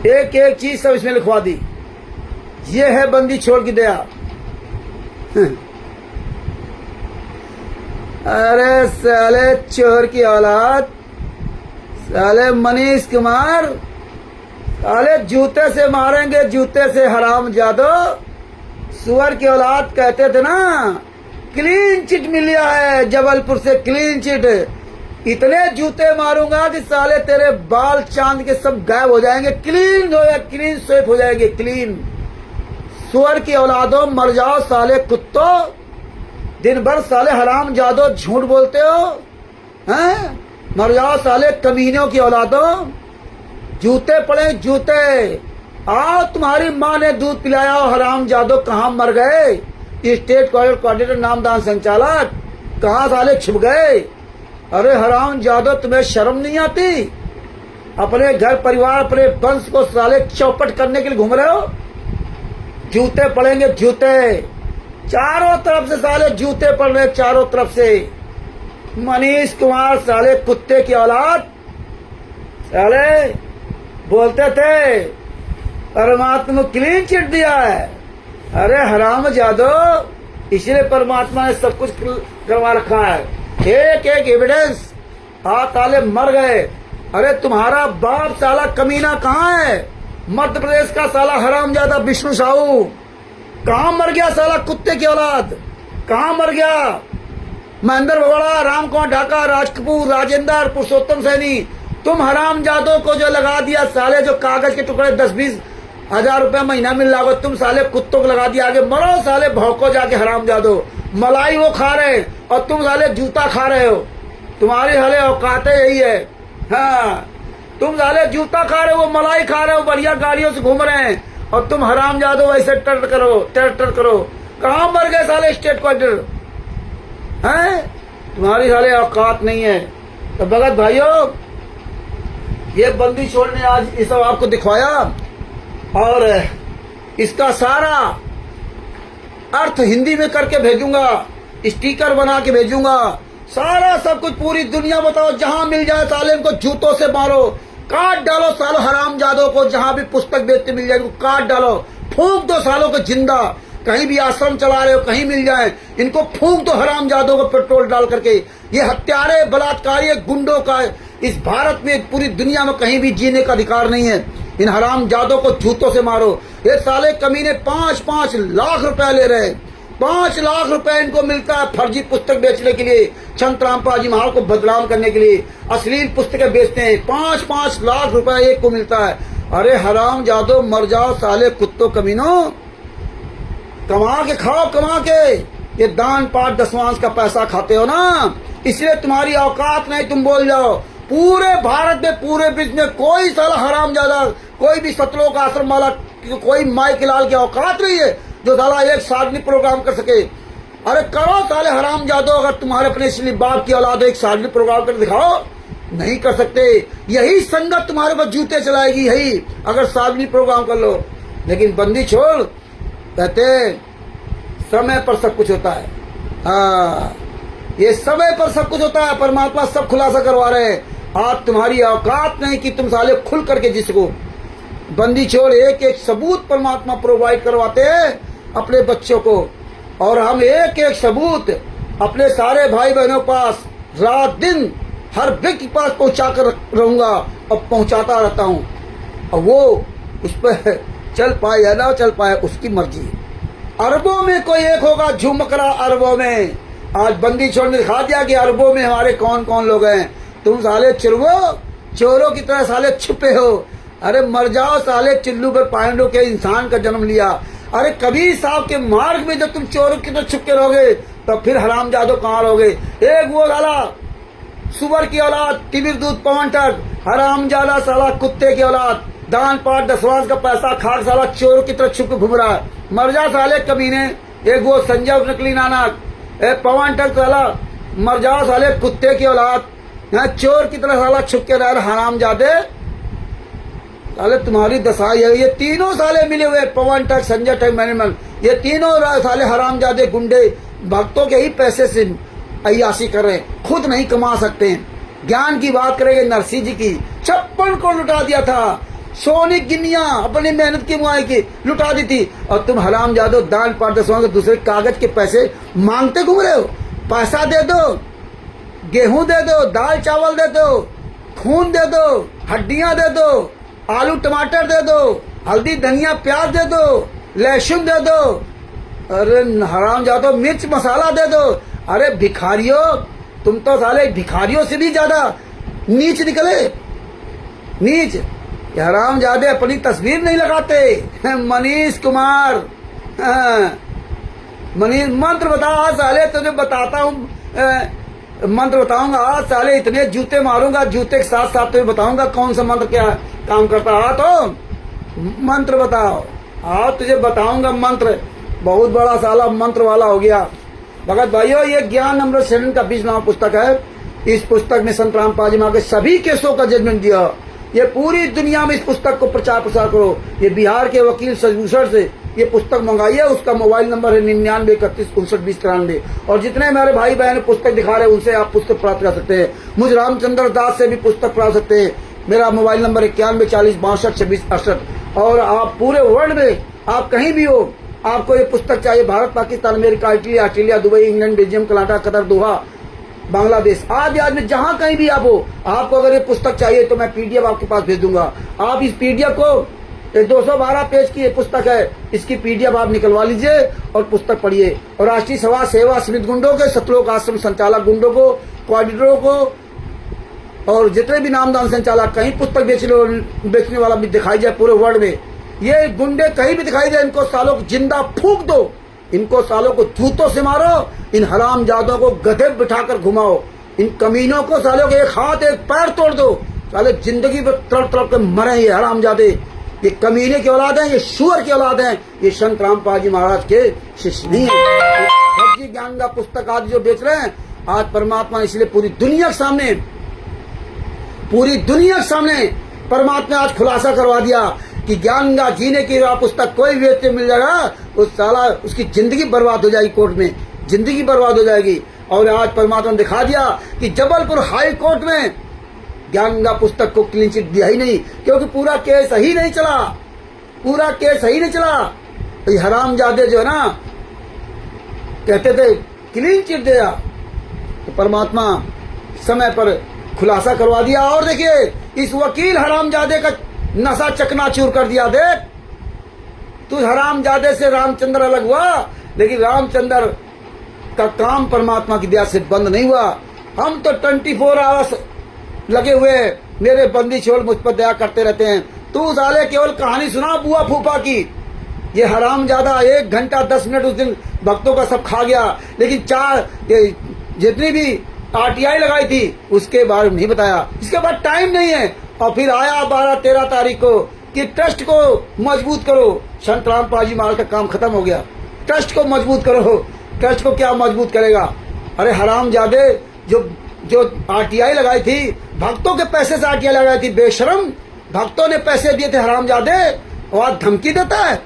एक एक चीज सब इसमें लिखवा दी। ये है बंदी छोड़ की दया। अरे साले चोर की औलाद, साले मनीष कुमार, साले जूते से मारेंगे, जूते से हराम जादो, सुअर की औलाद कहते थे ना। क्लीन चिट मिला है जबलपुर से, क्लीन चिट। इतने जूते मारूंगा कि साले तेरे बाल चांद के सब गायब हो जाएंगे, क्लीन हो या क्लीन स्वेप हो जाएंगे, क्लीन। सुअर की औलादों, मर जाओ साले कुत्तों, दिन भर साले हराम जादो झूठ बोलते हो, हैं? मर जाओ साले कमीनों की औलादों, जूते पड़े जूते। आओ, तुम्हारी माँ ने दूध पिलाया हो, हराम जादो कहाँ मर गए? स्टेट कोऑर्डिनेटर नामदान संचालक कहाँ साले छिप गए? अरे हराम जादो, तुम्हें शर्म नहीं आती? अपने घर परिवार, अपने वंश को साले चौपट करने के लिए घूम रहे हो। जूते पड़ेंगे जूते, चारों तरफ से साले जूते पड़ रहे, चारों तरफ से। मनीष कुमार साले कुत्ते की औलाद, साले बोलते थे परमात्मा क्लीन चिट दिया है। अरे हराम जादो, इसलिए परमात्मा ने सब कुछ करवा रखा है, एक एक एविडेंस। ताले मर गए। अरे तुम्हारा बाप साला कमीना कहाँ है? मध्य प्रदेश का साला हरामजादा विष्णु साहू कहाँ मर गया? साला कुत्ते की औलाद कहाँ मर गया? महेंद्र भगोड़ा, राम कुमार ढाका, राज कपूर, राजेंद्र, पुरुषोत्तम सैनी, तुम हरामजादों को जो लगा दिया साले, जो कागज के टुकड़े 10-20 हजार रुपया महीना मिल रहा हो, तुम साले कुत्तों को लगा दिया। आगे मरो साले, भौंको जाके हरामजादो। मलाई वो खा रहे और तुम साले जूता खा रहे हो। तुम्हारी हले औकातें यही है। हाँ, तुम साले जूता खा रहे हो, वो मलाई खा रहे हो, बढ़िया गाड़ियों से घूम रहे हैं और तुम हरामजादो ऐसे टर करो। कहाँ मर गए साले स्टेट कोऑर्डिनेटर? हैं? तुम्हारी साले औकात नहीं है। तो भगत भाइयों, ये बंदी छोड़ ने आज ये सब आपको दिखवाया और इसका सारा अर्थ हिंदी में करके भेजूंगा, स्टिकर बना के भेजूंगा, सारा सब कुछ पूरी दुनिया बताओ। जहां मिल जाए साले इनको जूतों से मारो, काट डालो सालो हरामजादों को। जहां भी पुस्तक बेचते मिल जाए इनको काट डालो, फूंक दो सालों को जिंदा। कहीं भी आश्रम चला रहे हो, कहीं मिल जाए इनको फूंक दो हरामजादों को पेट्रोल डाल करके। ये हत्यारे, बलात्कारी, गुंडों का इस भारत में, पूरी दुनिया में कहीं भी जीने का अधिकार नहीं है। इन हरामजादों को जूतों से मारो। ये साले कमीने 5-5 लाख रुपया ले रहे हैं। 5 लाख रुपए इनको मिलता है फर्जी पुस्तक बेचने के लिए, छंतरामपा जी महाल को बदनाम करने के लिए अश्लील पुस्तकें बेचते हैं। 5-5 लाख रुपए एक को मिलता है। अरे हरामजादो, मर जाओ साले कुत्तों कमीनों, कमा के खाओ, कमा के। ये दान पाठ दसवांश का पैसा खाते हो ना, इसलिए तुम्हारी औकात नहीं, तुम बोल जाओ। पूरे भारत में, पूरे विश्व में कोई साला हरामजादा, कोई भी सतलोक आश्रम वाला, कोई माई के लाल की औकात नहीं है जो साला एक सार्वजनिक प्रोग्राम कर सके। अरे करो साले हरामजादो, अगर तुम्हारे अपने इसलिए बाप की औलाद एक सार्वजनिक प्रोग्राम कर दिखाओ। नहीं कर सकते। यही संगत तुम्हारे पास जूते चलाएगी, यही अगर सार्वजनिक प्रोग्राम कर लो। लेकिन बंदी छोड़, कहते समय पर सब कुछ होता है। हाँ, ये समय पर सब कुछ होता है। परमात्मा सब खुलासा करवा रहे हैं। आज तुम्हारी औकात नहीं कि तुम साले खुल करके जिसको बंदी छोड़, एक एक सबूत परमात्मा प्रोवाइड करवाते हैं अपने बच्चों को। और हम एक एक सबूत अपने सारे भाई बहनों पास रात दिन हर व्यक्ति के पास पहुंचा कर रहूंगा और पहुंचाता रहता हूं। और वो उस पर चल पाए या ना चल पाए उसकी मर्जी। अरबों में कोई एक होगा झुमकरा अरबों में। आज बंदी छोड़ ने दिखा दिया कि अरबों में हमारे कौन कौन लोग हैं। तुम साले चुरवो चोरों की तरह साले छुपे हो। अरे मर जाओ साले, चिल्लू पर पांडव के इंसान का जन्म लिया। अरे कबीर साहब के मार्ग में जब तुम चोरों की तरह छुप के रहोगे तब फिर हरामजादो कहाँ रहोगे। एक वो साला सुअर की औलाद, तिमिर दूध पवन टक, हरामजादा साला कुत्ते की औलाद, दान पाठ दसवांश का पैसा खाक साला चोर की तरह छुप के घूम रहा है। मर जा साले कमीने। एक वो संजय नकली नानक, एक पवन टक साला, मर जाओ साले कुत्ते की औलाद। यहाँ चोर की तरह साला छुप के रह हरामजादे। साले तुम्हारी दशा है। ये तीनों साले मिले हुए, पवन टक, संजय टक, मैनेजमेंट, ये तीनों साले हरामजादे गुंडे भक्तों के ही पैसे से अय्याशी कर रहे हैं, खुद नहीं कमा सकते हैं। ज्ञान की बात करेंगे नरसिंह जी की, 56 को लुटा दिया था। सोनी गिनिया अपनी मेहनत की मुआई की लुटा दी थी। और तुम हरामजादो दान पाठ दसवां दूसरे कागज के पैसे मांगते घूम रहे हो। पैसा दे दो, गेहूं दे दो, दाल चावल दे दो, खून दे दो, हड्डियां दे दो, आलू टमाटर दे दो, हल्दी धनिया प्याज दे दो, लहसुन दे दो, अरे हरामजादो मिर्च मसाला दे दो। अरे भिखारियों, तुम तो साले भिखारियों से भी ज्यादा नीच निकले, नीच। हरामजादे अपनी तस्वीर नहीं लगाते। मनीष कुमार, मनीष मंत्र बता साले, तुझे बताता हूँ मंत्र बताऊंगा आज साले, इतने जूते मारूंगा, जूते के साथ साथ तुम्हें बताऊंगा कौन सा मंत्र क्या काम करता है। तो मंत्र बताओ, आज तुझे बताऊंगा मंत्र। बहुत बड़ा साला मंत्र वाला हो गया। भगत भाइयों, ये ज्ञान अमृत शरण का 20 नाम पुस्तक है। इस पुस्तक में संत रामपाल जी महाराज के सभी केसों का जजमेंट दिया। ये पूरी दुनिया में इस पुस्तक को प्रचार प्रसार करो। ये बिहार के वकील सजभूषण से ये पुस्तक मंगाइए। उसका मोबाइल नंबर है 9931592093। और जितने मेरे भाई बहन पुस्तक दिखा रहे हैं उनसे आप पुस्तक प्राप्त कर सकते हैं। मुझ रामचंद्र दास से भी पुस्तक प्राप्त सकते हैं। मेरा मोबाइल नंबर 9140626268। और आप पूरे वर्ल्ड में आप कहीं भी हो, आपको ये पुस्तक चाहिए, Bharat, Pakistan, America, Italy, Australia, Dubai, England, Belgium, Canada, Qatar, Doha, Bangladesh आदि आदि में जहां कहीं भी आप हो, आपको अगर ये पुस्तक चाहिए तो मैं पीडीएफ आपके पास भेज दूंगा। आप इस पीडीएफ को 212 पेज की ये पुस्तक है, इसकी पीडीएफ आप निकलवा लीजिए और पुस्तक पढ़िए। और राष्ट्रीय सभा सेवा समिति गुंडों के, सतलोक आश्रम संचालक गुंडों को, कोऑर्डिनेटरों को और जितने भी नामदान संचालक, कहीं पुस्तक बेचने वाला भी दिखाई जाए पूरे वर्ल्ड में, ये गुंडे कहीं भी दिखाई दे, इनको सालों को जिंदा फूंक दो, इनको सालों को जूतों से मारो, इन हरामजादों को गधे बिठाकर घुमाओ, इन कमीनों को सालों के एक हाथ एक पैर तोड़ दो, साले जिंदगी में तड़प तड़प के मरे ये हरामजादे। ये कमीने की औलाद है, ये शुअर की औलाद है, ये संत रामपाल जी महाराज के शिष्य नहीं है। भक्ति ज्ञान का पुस्तक आज जो बेच रहे हैं, आज परमात्मा ने इसलिए पूरी दुनिया के सामने परमात्मा आज खुलासा करवा दिया कि ज्ञान का जीने की पुस्तक कोई व्यक्ति मिल जाएगा, उस साला उसकी जिंदगी बर्बाद हो जाएगी, कोर्ट में जिंदगी बर्बाद हो जाएगी। और आज परमात्मा ने दिखा दिया कि जबलपुर हाई कोर्ट में ज्ञान का पुस्तक को क्लीन चिट दिया ही नहीं, क्योंकि पूरा केस ही नहीं चला। तो हरामजादे जो है ना कहते थे क्लीन चिट दिया, तो परमात्मा समय पर खुलासा करवा दिया। और देखिए इस वकील हरामजादे का नशा चकनाचूर कर दिया। देख तू हरामजादे से रामचंद्र अलग हुआ, लेकिन रामचंद्र का काम परमात्मा की दया से बंद नहीं हुआ। हम तो 24 आवर्स लगे हुए, मेरे बंदी छोड़ मुझ पर दया करते रहते हैं। तू साले केवल कहानी सुना बुआ फूफा की। ये हरामजादा 1 घंटा 10 मिनट उस दिन भक्तों का सब खा गया, लेकिन जितनी भी आरटीआई लगाई थी उसके बारे में नहीं बताया। इसके बाद टाइम नहीं है। और फिर आया 12-13 तारीख को कि ट्रस्ट को मजबूत करो। संत रामपाल जी महाराज का काम खत्म हो गया। ट्रस्ट को मजबूत करो। ट्रस्ट को क्या मजबूत करेगा? अरे हरामजादे, जो आरटीआई लगाई थी, भक्तों के पैसे से आरटीआई लगाई थी, बेशरम भक्तों ने पैसे दिए थे हरामजादे, और आज धमकी देता है।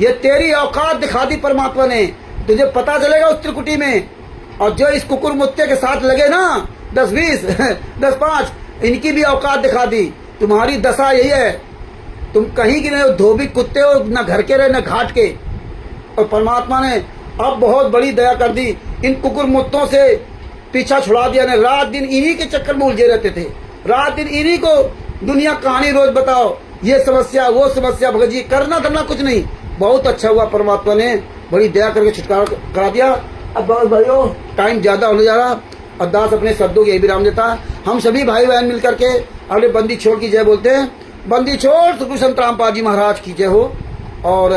ये तेरी औकात दिखा दी परमात्मा ने, तुझे पता चलेगा उस त्रिकुटी में। और जो इस कुकुर मुत्ते के साथ लगे ना 10-20 10-5, इनकी भी औकात दिखा दी। तुम्हारी दशा यही है, तुम कहीं की नहीं हो, धोबी कुत्ते हो, न घर के रहे न घाट के। और परमात्मा ने अब बहुत बड़ी दया कर दी, इन कुकुर मुत्तों से पीछा छुड़ा दिया ने। रात दिन इन्हीं के चक्कर में उलझे रहते थे, रात दिन इन्हीं को दुनिया कहानी रोज बताओ, ये समस्या वो समस्या, भगत जी करना धरना कुछ नहीं, बहुत अच्छा हुआ, परमात्मा ने बड़ी दया करके छुटकारा करा दिया। अब बस भाइयों टाइम ज्यादा होने जा रहा, अरदास अपने शब्दों के विराम देता है। हम सभी भाई बहन मिलकर के अपने बंदी छोड़ की जय बोलते हैं। बंदी छोड़ श्री संत रामपाल जी महाराज की जय हो। और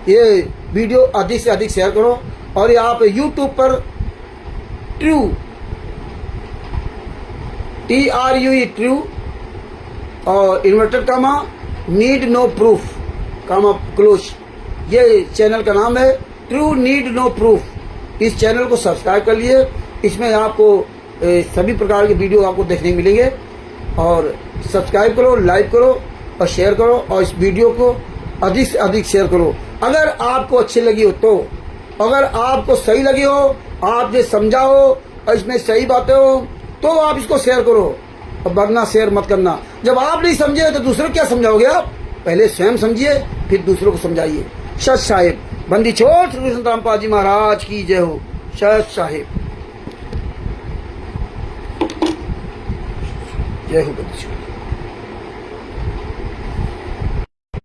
ये वीडियो अधिक से अधिक शेयर करो। और ये आप यूट्यूब पर ट्रू TRUE और इन्वर्टर कामा नीड नो प्रूफ कामा क्लोज, ये चैनल का नाम है, ट्रू नीड नो प्रूफ। इस चैनल को सब्सक्राइब कर लिए, इसमें आपको सभी प्रकार के वीडियो आपको देखने को मिलेंगे। और सब्सक्राइब करो, लाइक करो और शेयर करो, और इस वीडियो को अधिक से अधिक शेयर करो। अगर आपको अच्छी लगी हो तो, अगर आपको सही लगी हो, आपने समझा हो और इसमें सही बातें हो तो आप इसको शेयर करो, और वरना शेयर मत करना। जब आप नहीं समझे तो दूसरे क्या समझाओगे आप? पहले स्वयं समझिए फिर दूसरों को समझाइए। सत साहिब। बंदी छोड़ श्री संत रामपाल जी महाराज की जय हो। सत साहिब। जय हो बंदी छोड़।